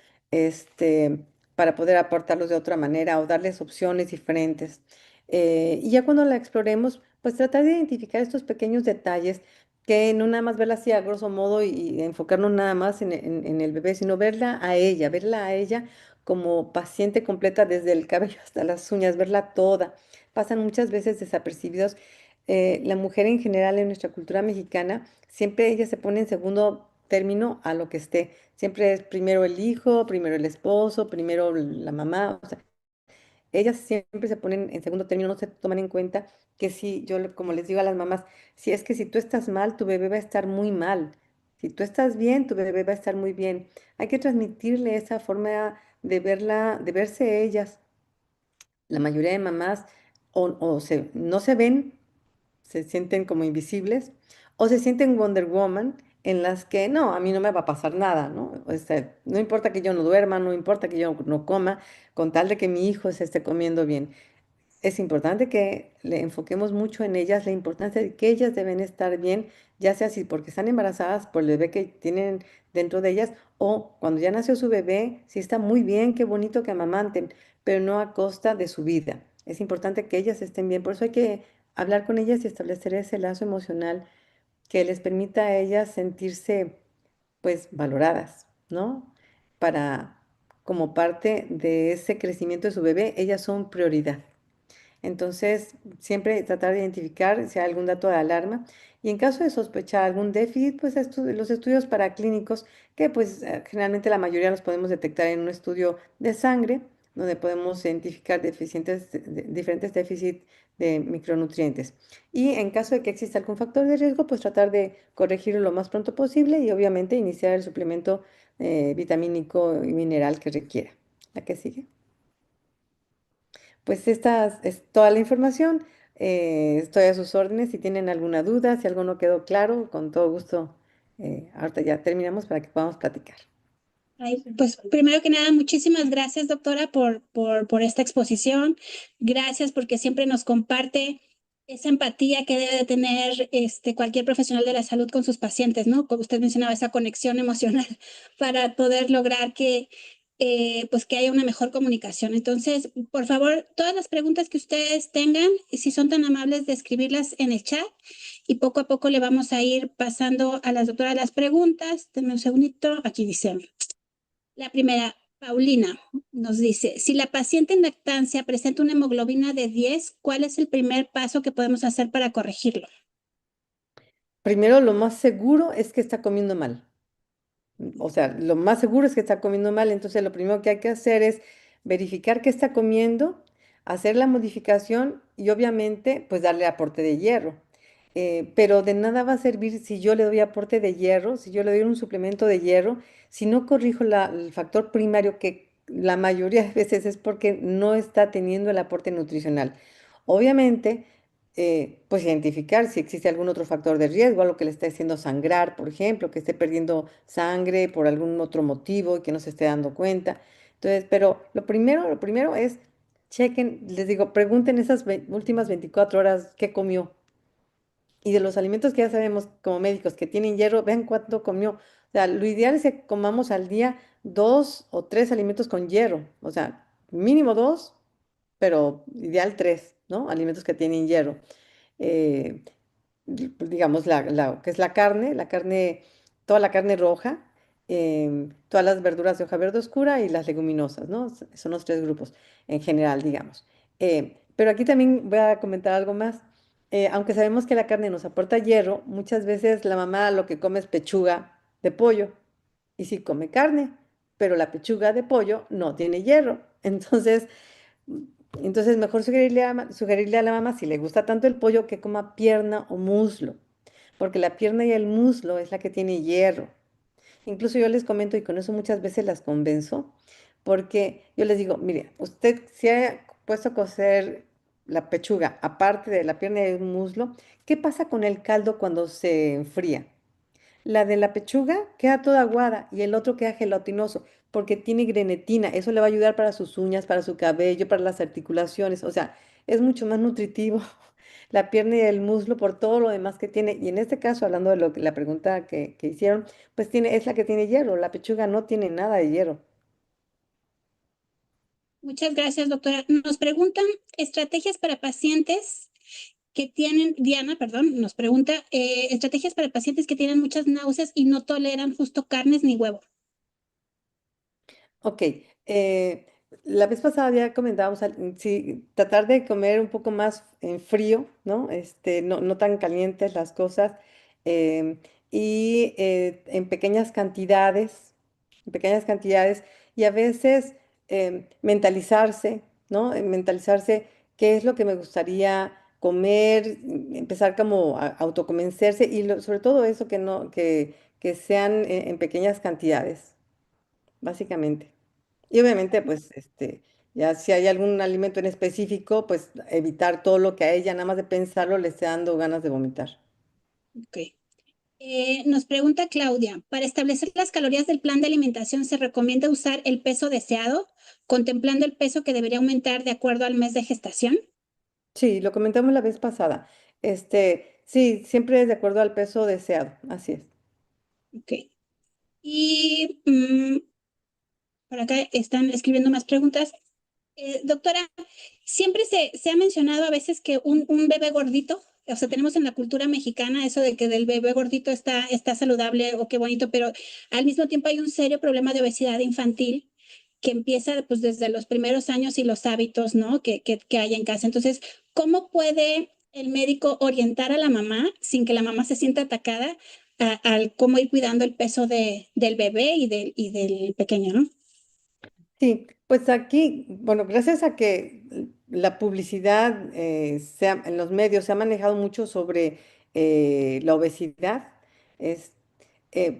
para poder aportarlos de otra manera o darles opciones diferentes. Y ya cuando la exploremos, pues tratar de identificar estos pequeños detalles que no nada más verla así a grosso modo y enfocarnos nada más en el bebé, sino verla a ella como paciente completa desde el cabello hasta las uñas, verla toda. Pasan muchas veces desapercibidos. La mujer en general en nuestra cultura mexicana, siempre ella se pone en segundo término a lo que esté. Siempre es primero el hijo, primero el esposo, primero la mamá. O sea, ellas siempre se ponen en segundo término, no se toman en cuenta que si yo, como les digo a las mamás, si es que si tú estás mal, tu bebé va a estar muy mal. Si tú estás bien, tu bebé va a estar muy bien. Hay que transmitirle esa forma de verla, de verse ellas. La mayoría de mamás no se ven, se sienten como invisibles, o se sienten Wonder Woman en las que no, a mí no me va a pasar nada, ¿no? O sea, no importa que yo no duerma, no importa que yo no coma, con tal de que mi hijo se esté comiendo bien. Es importante que le enfoquemos mucho en ellas, la importancia de que ellas deben estar bien, ya sea si porque están embarazadas por el bebé que tienen dentro de ellas o cuando ya nació su bebé, si está muy bien, qué bonito que amamanten, pero no a costa de su vida. Es importante que ellas estén bien, por eso hay que hablar con ellas y establecer ese lazo emocional que les permita a ellas sentirse pues valoradas, ¿no? Para como parte de ese crecimiento de su bebé, ellas son prioridad. Entonces, siempre tratar de identificar si hay algún dato de alarma y en caso de sospechar algún déficit, pues los estudios paraclínicos, que pues generalmente la mayoría los podemos detectar en un estudio de sangre, donde podemos identificar diferentes déficits de micronutrientes. Y en caso de que exista algún factor de riesgo, pues tratar de corregirlo lo más pronto posible y obviamente iniciar el suplemento vitamínico y mineral que requiera. La que sigue. Pues esta es toda la información. Estoy a sus órdenes. Si tienen alguna duda, si algo no quedó claro, con todo gusto. Ahorita ya terminamos para que podamos platicar. Ay, pues primero que nada, muchísimas gracias, doctora, por esta exposición. Gracias porque siempre nos comparte esa empatía que debe de tener cualquier profesional de la salud con sus pacientes, ¿no? Como usted mencionaba, esa conexión emocional para poder lograr pues que haya una mejor comunicación. Entonces, por favor, todas las preguntas que ustedes tengan, y si son tan amables de escribirlas en el chat, y poco a poco le vamos a ir pasando a las doctoras las preguntas. Denme un segundito. Aquí dice. La primera, Paulina, nos dice, si la paciente en lactancia presenta una hemoglobina de 10, ¿cuál es el primer paso que podemos hacer para corregirlo? Primero, lo más seguro es que está comiendo mal. O sea, lo más seguro es que está comiendo mal. Entonces, lo primero que hay que hacer es verificar qué está comiendo, hacer la modificación y obviamente, pues darle aporte de hierro. pero de nada va a servir si yo le doy aporte de hierro, si yo le doy un suplemento de hierro, si no corrijo el factor primario, que la mayoría de veces es porque no está teniendo el aporte nutricional. Obviamente, pues identificar si existe algún otro factor de riesgo, algo que le esté haciendo sangrar, por ejemplo, que esté perdiendo sangre por algún otro motivo y que no se esté dando cuenta. Entonces, pero lo primero es, chequen, les digo, pregunten esas últimas 24 horas qué comió. Y de los alimentos que ya sabemos como médicos que tienen hierro, vean cuánto comió. O sea, lo ideal es que comamos al día 2 o 3 alimentos con hierro. O sea, mínimo dos, pero ideal tres, ¿no? Alimentos que tienen hierro. Eh, digamos, que es la carne, toda la carne roja, todas las verduras de hoja verde oscura y las leguminosas, ¿no? Son los tres grupos en general, digamos. Pero aquí también voy a comentar algo más. Aunque sabemos que la carne nos aporta hierro, muchas veces la mamá lo que come es pechuga de pollo y sí come carne, pero la pechuga de pollo no tiene hierro. Entonces, mejor sugerirle a la mamá, si le gusta tanto el pollo, que coma pierna o muslo, porque la pierna y el muslo es la que tiene hierro. Incluso yo les comento, y con eso muchas veces las convenzo, porque yo les digo, mire, usted se ha puesto a cocer la pechuga, aparte de la pierna y el muslo, ¿qué pasa con el caldo cuando se enfría? La de la pechuga queda toda aguada y el otro queda gelatinoso porque tiene grenetina. Eso le va a ayudar para sus uñas, para su cabello, para las articulaciones. O sea, es mucho más nutritivo la pierna y el muslo por todo lo demás que tiene. Y en este caso, hablando de la pregunta que hicieron, pues es la que tiene hierro. La pechuga no tiene nada de hierro. Muchas gracias, doctora. Nos preguntan estrategias para pacientes que tienen, Diana, perdón, nos pregunta estrategias para pacientes que tienen muchas náuseas y no toleran justo carnes ni huevo. Ok, eh, la vez pasada ya comentábamos, sí, tratar de comer un poco más en frío, ¿no? No tan calientes las cosas, em, y en pequeñas cantidades, y a veces mentalizarse, ¿no? Mentalizarse qué es lo que me gustaría comer, empezar como a autoconvencerse, y sobre todo eso que no, que sean en pequeñas cantidades, básicamente. Y obviamente, pues, ya si hay algún alimento en específico, pues evitar todo lo que a ella, nada más de pensarlo, le esté dando ganas de vomitar. Ok. Nos pregunta Claudia, para establecer las calorías del plan de alimentación, ¿se recomienda usar el peso deseado, contemplando el peso que debería aumentar de acuerdo al mes de gestación? Sí, lo comentamos la vez pasada. Sí, siempre es de acuerdo al peso deseado, así es. Ok. Y por acá están escribiendo más preguntas. Doctora, siempre se ha mencionado a veces que un bebé gordito, o sea, tenemos en la cultura mexicana eso de que del bebé gordito está saludable o qué bonito, pero al mismo tiempo hay un serio problema de obesidad infantil que empieza pues desde los primeros años y los hábitos, ¿no? Que hay en casa. Entonces, ¿cómo puede el médico orientar a la mamá sin que la mamá se sienta atacada al cómo ir cuidando el peso del bebé y del pequeño, ¿no? Sí, pues aquí, bueno, gracias a que la publicidad en los medios se ha manejado mucho sobre la obesidad, es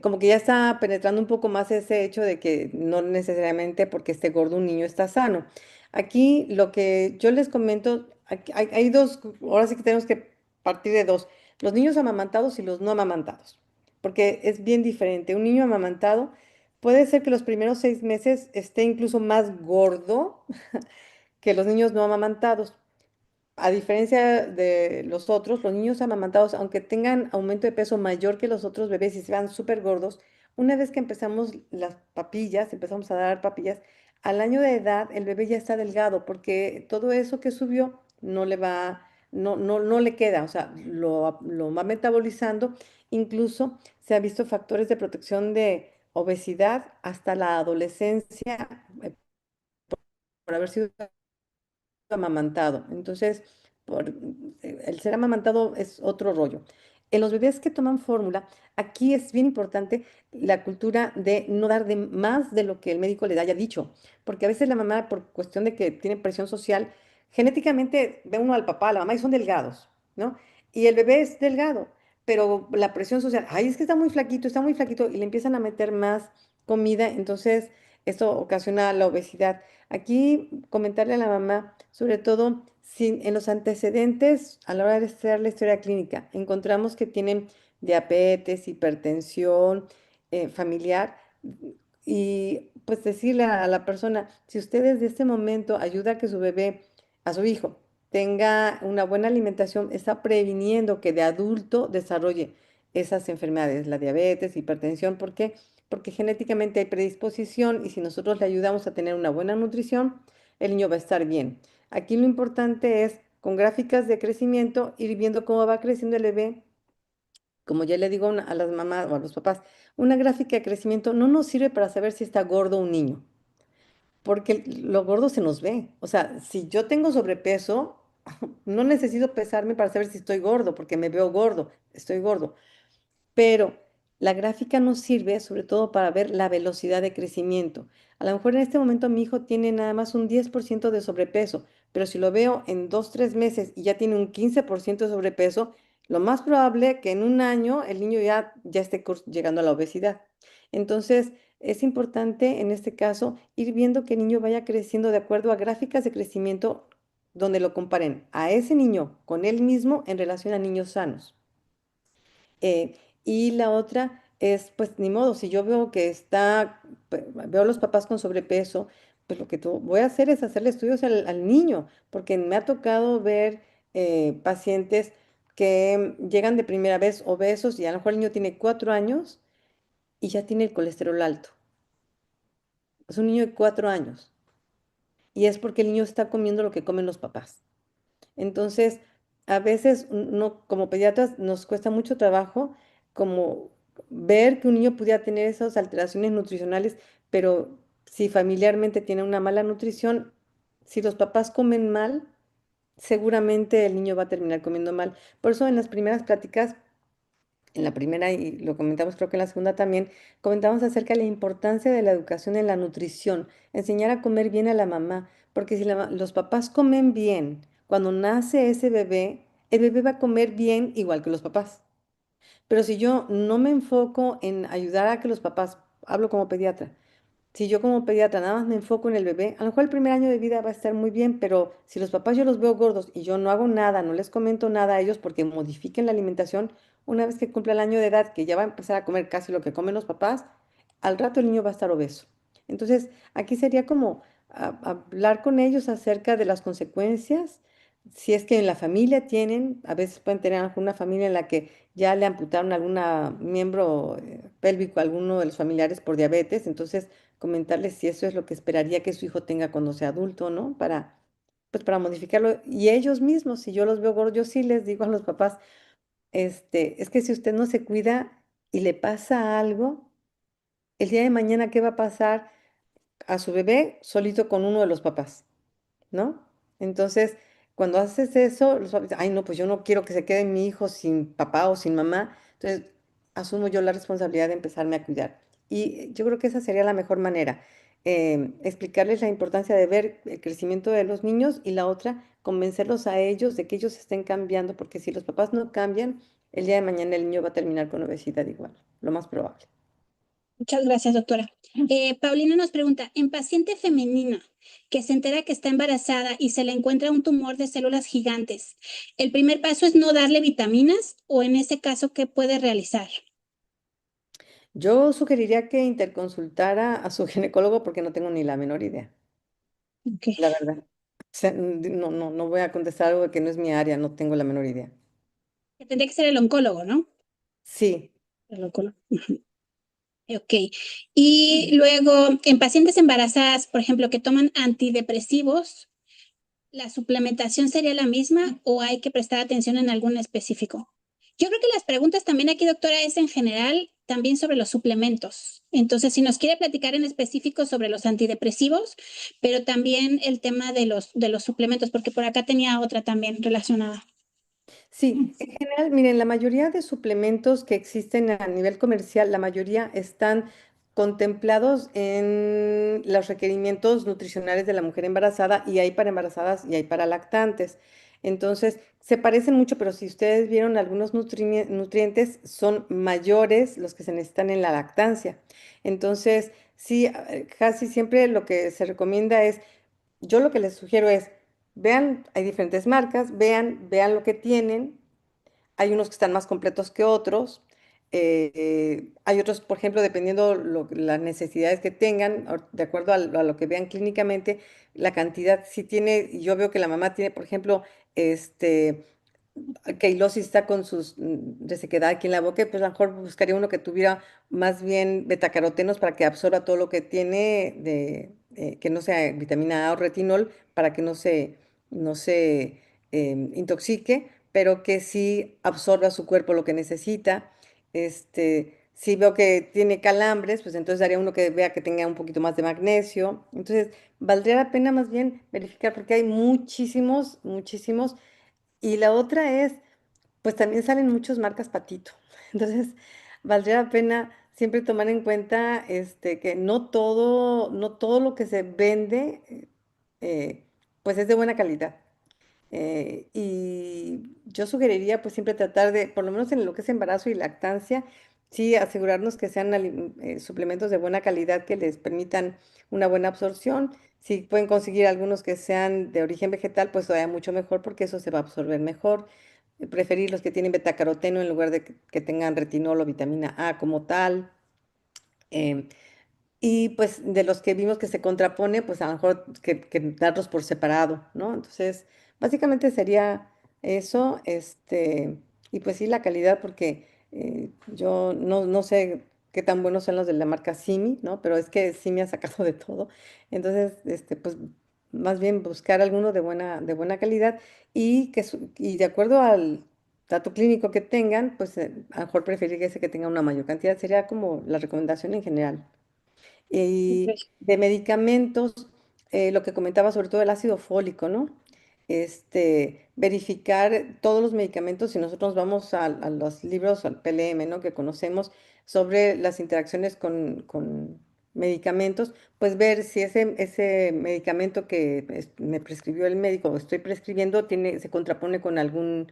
como que ya está penetrando un poco más ese hecho de que no necesariamente porque esté gordo un niño está sano. Aquí lo que yo les comento, hay dos, ahora sí que tenemos que partir de dos, los niños amamantados y los no amamantados, porque es bien diferente. Un niño amamantado puede ser que los primeros 6 meses esté incluso más gordo que los niños no amamantados. A diferencia de los otros, los niños amamantados, aunque tengan aumento de peso mayor que los otros bebés y se vean súper gordos, una vez que empezamos las papillas, empezamos a dar papillas, al año de edad el bebé ya está delgado porque todo eso que subió no le queda, o sea, lo va metabolizando. Incluso se han visto factores de protección de obesidad hasta la adolescencia por haber sido amamantado. Entonces, el ser amamantado es otro rollo. En los bebés que toman fórmula, aquí es bien importante la cultura de no dar de más de lo que el médico le haya dicho, porque a veces la mamá, por cuestión de que tiene presión social, genéticamente ve uno al papá, a la mamá y son delgados, ¿no? y el bebé es delgado, pero la presión social, ay, es que está muy flaquito, y le empiezan a meter más comida, entonces esto ocasiona la obesidad. Aquí comentarle a la mamá, sobre todo si en los antecedentes, a la hora de estudiar la historia clínica, encontramos que tienen diabetes, hipertensión familiar, y pues decirle a la persona, si usted desde este momento ayuda a que su bebé, a su hijo, tenga una buena alimentación, está previniendo que de adulto desarrolle esas enfermedades, la diabetes, hipertensión. ¿Por qué? Porque genéticamente hay predisposición y si nosotros le ayudamos a tener una buena nutrición, el niño va a estar bien. Aquí lo importante es, con gráficas de crecimiento, ir viendo cómo va creciendo el bebé. Como ya le digo a las mamás o a los papás, una gráfica de crecimiento no nos sirve para saber si está gordo un niño, porque lo gordo se nos ve. O sea, si yo tengo sobrepeso, no necesito pesarme para saber si estoy gordo, porque me veo gordo, estoy gordo. Pero la gráfica nos sirve sobre todo para ver la velocidad de crecimiento. A lo mejor en este momento mi hijo tiene nada más un 10% de sobrepeso, pero si lo veo en 2, 3 meses y ya tiene un 15% de sobrepeso, lo más probable que en un año el niño ya esté llegando a la obesidad. Entonces, es importante en este caso ir viendo que el niño vaya creciendo de acuerdo a gráficas de crecimiento donde lo comparen a ese niño con él mismo en relación a niños sanos. Y la otra es, pues ni modo, si yo veo que veo a los papás con sobrepeso, pues lo que voy a hacer es hacerle estudios al niño, porque me ha tocado ver pacientes que llegan de primera vez obesos y a lo mejor el niño tiene 4 años y ya tiene el colesterol alto. Es un niño de 4 años y es porque el niño está comiendo lo que comen los papás. Entonces, a veces no, como pediatras nos cuesta mucho trabajo como ver que un niño pudiera tener esas alteraciones nutricionales, pero si familiarmente tiene una mala nutrición, si los papás comen mal, seguramente el niño va a terminar comiendo mal. Por eso en las primeras pláticas, en la primera y lo comentamos creo que en la segunda también, comentamos acerca de la importancia de la educación en la nutrición, enseñar a comer bien a la mamá, porque si los papás comen bien, cuando nace ese bebé, el bebé va a comer bien igual que los papás. Pero si yo no me enfoco en ayudar a que los papás, hablo como pediatra, si yo como pediatra nada más me enfoco en el bebé, a lo mejor el primer año de vida va a estar muy bien, pero si los papás yo los veo gordos y yo no hago nada, no les comento nada a ellos porque modifiquen la alimentación, una vez que cumpla el año de edad, que ya va a empezar a comer casi lo que comen los papás, al rato el niño va a estar obeso. Entonces, aquí sería como hablar con ellos acerca de las consecuencias. Si es que en la familia tienen, a veces pueden tener una familia en la que ya le amputaron algún miembro pélvico a alguno de los familiares por diabetes, entonces comentarles si eso es lo que esperaría que su hijo tenga cuando sea adulto, ¿no? Pues para modificarlo. Y ellos mismos, si yo los veo gordos, yo sí les digo a los papás, es que si usted no se cuida y le pasa algo, el día de mañana, ¿qué va a pasar a su bebé solito con uno de los papás? ¿No? Entonces, cuando haces eso, los papás dicen, ay, no, pues yo no quiero que se quede mi hijo sin papá o sin mamá. Entonces, asumo yo la responsabilidad de empezarme a cuidar. Y yo creo que esa sería la mejor manera, explicarles la importancia de ver el crecimiento de los niños y la otra, convencerlos a ellos de que ellos estén cambiando, porque si los papás no cambian, el día de mañana el niño va a terminar con obesidad igual, lo más probable. Muchas gracias, doctora. Paulina nos pregunta, en paciente femenina que se entera que está embarazada y se le encuentra un tumor de células gigantes, ¿el primer paso es no darle vitaminas o en ese caso qué puede realizar? Yo sugeriría que interconsultara a su ginecólogo porque no tengo ni la menor idea. Ok. La verdad. O sea, no voy a contestar algo que no es mi área, no tengo la menor idea. Que tendría que ser el oncólogo, ¿no? Sí, El oncólogo. Ok. Y luego, en pacientes embarazadas, por ejemplo, que toman antidepresivos, ¿la suplementación sería la misma o hay que prestar atención en algún específico? Yo creo que las preguntas también aquí, doctora, es en general también sobre los suplementos. Entonces, si nos quiere platicar en específico sobre los antidepresivos, pero también el tema de los suplementos, porque por acá tenía otra también relacionada. sí. En general, miren, la mayoría de suplementos que existen a nivel comercial, la mayoría están contemplados en los requerimientos nutricionales de la mujer embarazada y hay para embarazadas y hay para lactantes. Entonces, se parecen mucho, pero si ustedes vieron algunos nutrientes, son mayores los que se necesitan en la lactancia. Entonces, sí, casi siempre lo que se recomienda es, yo lo que les sugiero es, vean, hay diferentes marcas, vean lo que tienen. Hay unos que están más completos que otros. Hay otros, por ejemplo, dependiendo las necesidades que tengan, de acuerdo a lo que vean clínicamente, la cantidad, si tiene, yo veo que la mamá tiene, por ejemplo, este, Keilosis está con sus resequedad aquí en la boca, y pues a lo mejor buscaría uno que tuviera más bien betacarotenos para que absorba todo lo que tiene que no sea vitamina A o retinol, para que no se intoxique, pero que sí absorba su cuerpo lo que necesita. Si veo que tiene calambres, pues entonces daría uno que vea que tenga un poquito más de magnesio. Entonces, valdría la pena más bien verificar porque hay muchísimos, muchísimos. Y la otra es, pues también salen muchas marcas patito. Entonces, valdría la pena siempre tomar en cuenta que no todo lo que se vende, eh, pues es de buena calidad. Y yo sugeriría pues siempre tratar de, por lo menos en lo que es embarazo y lactancia, sí asegurarnos que sean suplementos de buena calidad que les permitan una buena absorción. Si pueden conseguir algunos que sean de origen vegetal, pues todavía mucho mejor porque eso se va a absorber mejor. Preferir los que tienen betacaroteno en lugar de que tengan retinol o vitamina A como tal. Em, y pues de los que vimos que se contrapone, pues a lo mejor que darlos por separado, ¿no? Entonces, básicamente sería eso, y pues sí, la calidad, porque yo no sé qué tan buenos son los de la marca Simi, ¿no? Pero es que Simi ha sacado de todo. Entonces, pues más bien buscar alguno de buena calidad y de acuerdo al dato clínico que tengan, pues a lo mejor preferir ese que tenga una mayor cantidad. Sería como la recomendación en general. Y de medicamentos, lo que comentaba sobre todo el ácido fólico, ¿no? Verificar todos los medicamentos, si nosotros vamos a los libros, al PLM, ¿no? Que conocemos sobre las interacciones con medicamentos, pues ver si ese medicamento que me prescribió el médico o estoy prescribiendo se contrapone con algún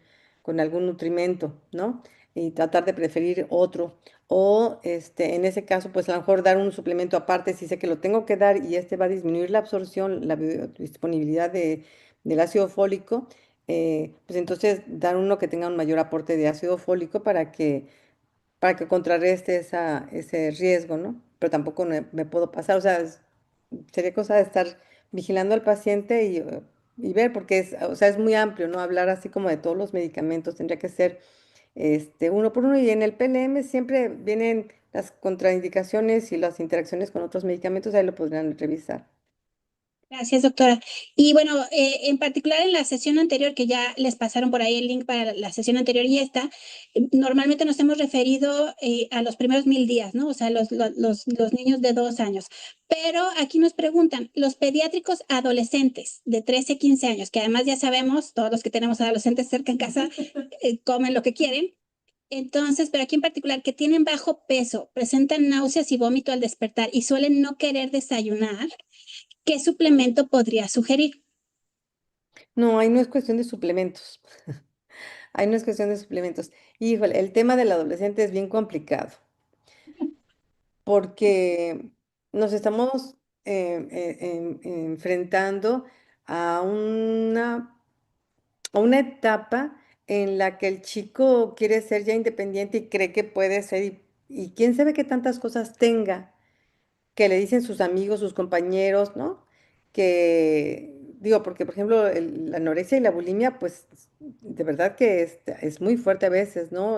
nutrimento, ¿no? Y tratar de preferir otro. O en ese caso, pues a lo mejor dar un suplemento aparte si sé que lo tengo que dar y este va a disminuir la absorción, la disponibilidad del ácido fólico, pues entonces dar uno que tenga un mayor aporte de ácido fólico para que contrarreste ese riesgo, ¿no? Pero tampoco me puedo pasar, o sea, sería cosa de estar vigilando al paciente y ver, porque o sea, es muy amplio, ¿no? Hablar así como de todos los medicamentos, tendría que ser uno por uno, y en el PLM siempre vienen las contraindicaciones y las interacciones con otros medicamentos, ahí lo podrán revisar. Gracias, doctora. Y bueno, en particular en la sesión anterior, que ya les pasaron por ahí el link para la sesión anterior y esta, normalmente nos hemos referido a los primeros 1000 días, ¿no? O sea, los niños de 2 años. Pero aquí nos preguntan, los pediátricos adolescentes de 13 15 años, que además ya sabemos, todos los que tenemos adolescentes cerca en casa, comen lo que quieren. Entonces, pero aquí en particular, que tienen bajo peso, presentan náuseas y vómito al despertar y suelen no querer desayunar. ¿Qué suplemento podría sugerir? No, ahí no es cuestión de suplementos, ahí no es cuestión de suplementos. Híjole, el tema del adolescente es bien complicado porque nos estamos enfrentando a una etapa en la que el chico quiere ser ya independiente y cree que puede ser, y quién sabe qué tantas cosas tenga que le dicen sus amigos, sus compañeros, ¿no? Digo, porque por ejemplo la anorexia y la bulimia, pues de verdad que es muy fuerte a veces, ¿no?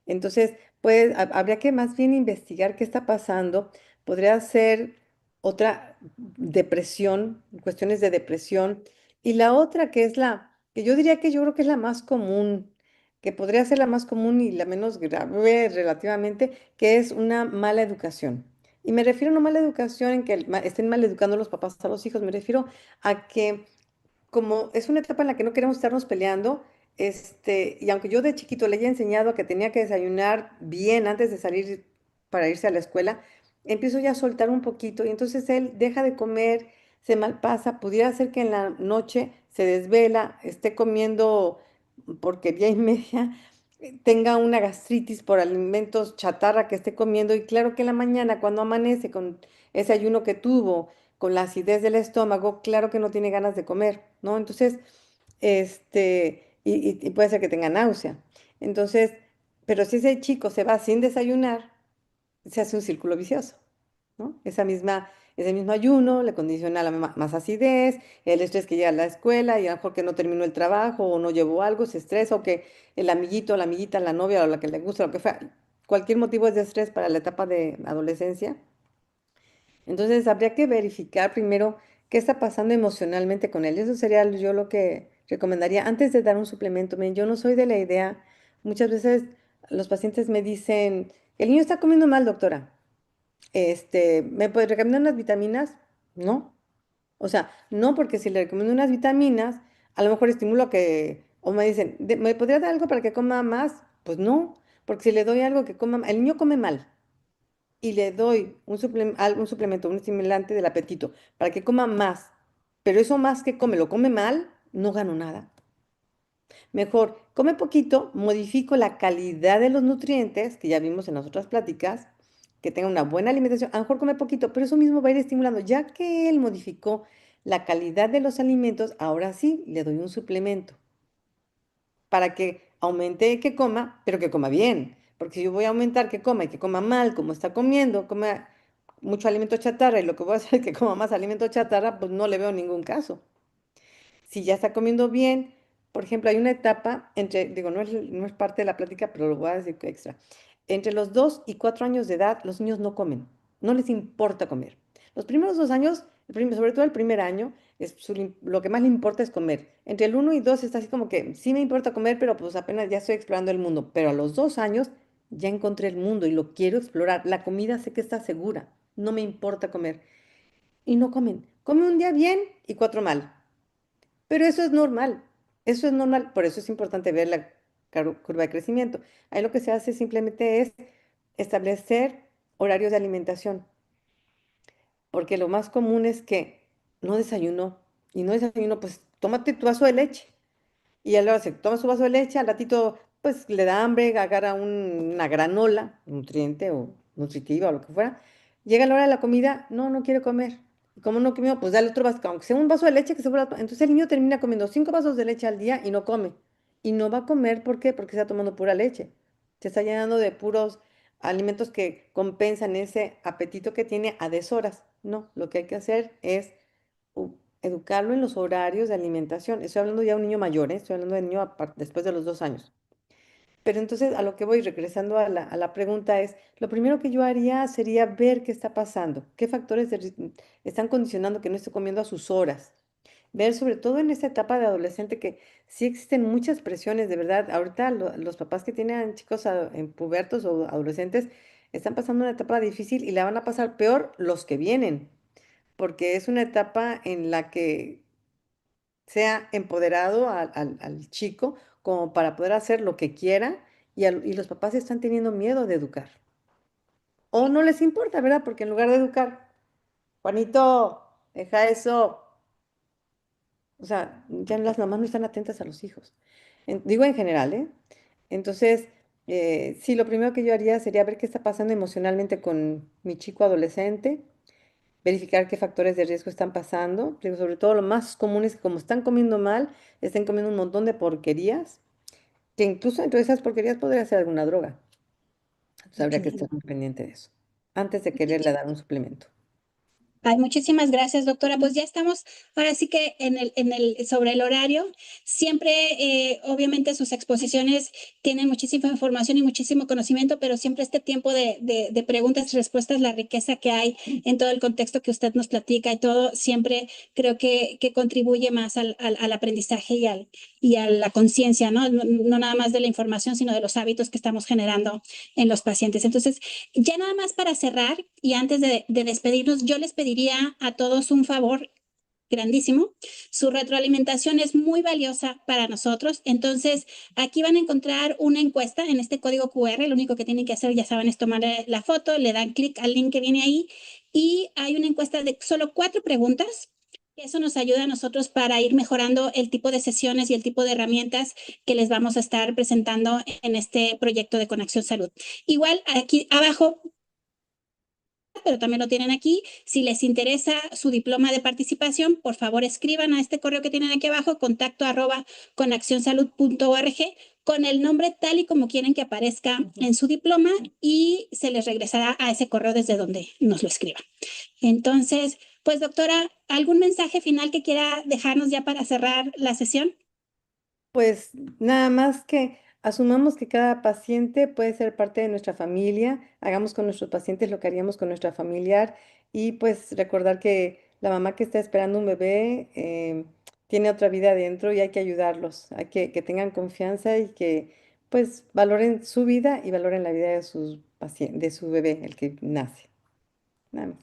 Entonces, pues habría que más bien investigar qué está pasando. Podría ser otra depresión, cuestiones de depresión. Y la otra que es que yo diría que yo creo que es la más común, que podría ser la más común y la menos grave relativamente, que es una mala educación. Y me refiero a una mala educación en que estén mal educando los papás a los hijos, me refiero a que como es una etapa en la que no queremos estarnos peleando, y aunque yo de chiquito le haya enseñado a que tenía que desayunar bien antes de salir para irse a la escuela, empiezo ya a soltar un poquito y entonces él deja de comer se malpasa, pudiera ser que en la noche se desvela, esté comiendo porquería y media, tenga una gastritis por alimentos chatarra que esté comiendo y claro que en la mañana cuando amanece con ese ayuno que tuvo, con la acidez del estómago, claro que no tiene ganas de comer, ¿no? Entonces, y puede ser que tenga náusea. Entonces, pero si ese chico se va sin desayunar, se hace un círculo vicioso, ¿no? Ese mismo ayuno le condiciona más acidez, el estrés que llega a la escuela y a lo mejor que no terminó el trabajo o no llevó algo, se estresa o que el amiguito, la amiguita, la novia o la que le gusta, lo que fuera, cualquier motivo es de estrés para la etapa de adolescencia. Entonces habría que verificar primero qué está pasando emocionalmente con él. Eso sería yo lo que recomendaría antes de dar un suplemento. Miren, yo no soy de la idea, muchas veces los pacientes me dicen, el niño está comiendo mal, doctora. ¿Me puede recomendar unas vitaminas? No. O sea, no, porque si le recomiendo unas vitaminas, a lo mejor estimulo a que, o me dicen, ¿me podría dar algo para que coma más? Pues no, porque si le doy algo que coma, el niño come mal y le doy un suplemento, un estimulante del apetito para que coma más, pero eso más que come, lo come mal, no gano nada. Mejor, come poquito, modifico la calidad de los nutrientes, que ya vimos en las otras pláticas, que tenga una buena alimentación, a lo mejor come poquito, pero eso mismo va a ir estimulando. Ya que él modificó la calidad de los alimentos, ahora sí le doy un suplemento para que aumente que coma, pero que coma bien. Porque si yo voy a aumentar que coma y que coma mal, como está comiendo, coma mucho alimento chatarra y lo que voy a hacer es que coma más alimento chatarra, pues no le veo ningún caso. Si ya está comiendo bien, por ejemplo, hay una etapa entre, digo, no es parte de la plática, pero lo voy a decir extra. Entre los 2 y 4 años de edad, los niños no comen, no les importa comer. Los primeros 2 años, sobre todo el primer año, lo que más le importa es comer. Entre el 1 y 2 está así como que sí me importa comer, pero pues apenas ya estoy explorando el mundo. Pero a los 2 años ya encontré el mundo y lo quiero explorar. La comida sé que está segura, no me importa comer. Y no comen. Come un día bien y 4 mal. Pero eso es normal, por eso es importante ver la curva de crecimiento. Ahí lo que se hace simplemente es establecer horarios de alimentación, porque lo más común es que no desayunó, y no desayunó, pues tómate tu vaso de leche. Y a la hora se toma su vaso de leche, al ratito pues le da hambre, agarra una granola, nutriente o nutritiva o lo que fuera. Llega la hora de la comida, no, no quiere comer. Y como no comió, pues dale otro vaso, aunque sea un vaso de leche que se fuera. Entonces el niño termina comiendo 5 vasos de leche al día y no come. Y no va a comer, ¿por qué? Porque está tomando pura leche. Se está llenando de puros alimentos que compensan ese apetito que tiene a deshoras. No, lo que hay que hacer es educarlo en los horarios de alimentación. Estoy hablando ya de un niño mayor, ¿eh? Estoy hablando de niño después de los 2 años. Pero entonces a lo que voy, regresando a la pregunta es, lo primero que yo haría sería ver qué está pasando, qué factores están condicionando que no esté comiendo a sus horas. Ver sobre todo en esta etapa de adolescente que sí existen muchas presiones, de verdad. Ahorita los papás que tienen chicos en pubertos o adolescentes están pasando una etapa difícil y la van a pasar peor los que vienen porque es una etapa en la que se ha empoderado al chico como para poder hacer lo que quiera y los papás están teniendo miedo de educar. O no les importa, ¿verdad? Porque en lugar de educar, Juanito, deja eso. O sea, ya las mamás no están atentas a los hijos. Digo en general, ¿eh? Entonces, sí, lo primero que yo haría sería ver qué está pasando emocionalmente con mi chico adolescente, verificar qué factores de riesgo están pasando, pero sobre todo lo más común es que como están comiendo mal, estén comiendo un montón de porquerías, que incluso entre esas porquerías podría ser alguna droga. Entonces habría que Ok. estar muy pendiente de eso, antes de quererle dar un suplemento. Ay, muchísimas gracias, doctora. Pues ya estamos, ahora sí que sobre el horario, siempre, obviamente sus exposiciones tienen muchísima información y muchísimo conocimiento, pero siempre este tiempo de preguntas y respuestas, la riqueza que hay en todo el contexto que usted nos platica y todo, siempre creo que contribuye más al aprendizaje y a la conciencia, ¿no? No nada más de la información, sino de los hábitos que estamos generando en los pacientes. Entonces, ya nada más para cerrar y antes de despedirnos, yo les pediría a todos un favor grandísimo. Su retroalimentación es muy valiosa para nosotros. Entonces, aquí van a encontrar una encuesta en este código QR. Lo único que tienen que hacer, ya saben, es tomar la foto, le dan clic al link que viene ahí y hay una encuesta de solo 4 preguntas Eso nos ayuda a nosotros para ir mejorando el tipo de sesiones y el tipo de herramientas que les vamos a estar presentando en este proyecto de Conexión Salud. Igual aquí abajo, pero también lo tienen aquí. Si les interesa su diploma de participación, por favor escriban a este correo que tienen aquí abajo, contacto@conaccionsalud.org, con el nombre tal y como quieren que aparezca en su diploma, y se les regresará a ese correo desde donde nos lo escriban. Entonces, pues doctora, ¿algún mensaje final que quiera dejarnos ya para cerrar la sesión? Pues nada más que asumamos que cada paciente puede ser parte de nuestra familia, hagamos con nuestros pacientes lo que haríamos con nuestra familiar y pues recordar que la mamá que está esperando un bebé tiene otra vida adentro y hay que ayudarlos, hay que tengan confianza y que pues valoren su vida y valoren la vida de sus pacientes, de su bebé, el que nace. Nada más.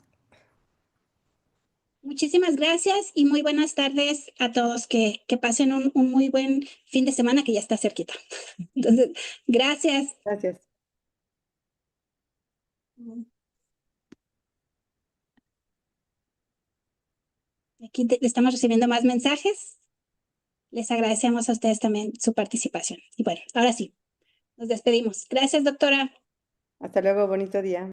Muchísimas gracias y muy buenas tardes a todos. Que pasen un muy buen fin de semana que ya está cerquita. Entonces, gracias. Gracias. Aquí estamos recibiendo más mensajes. Les agradecemos a ustedes también su participación. Y bueno, ahora sí, nos despedimos. Gracias, doctora. Hasta luego, bonito día.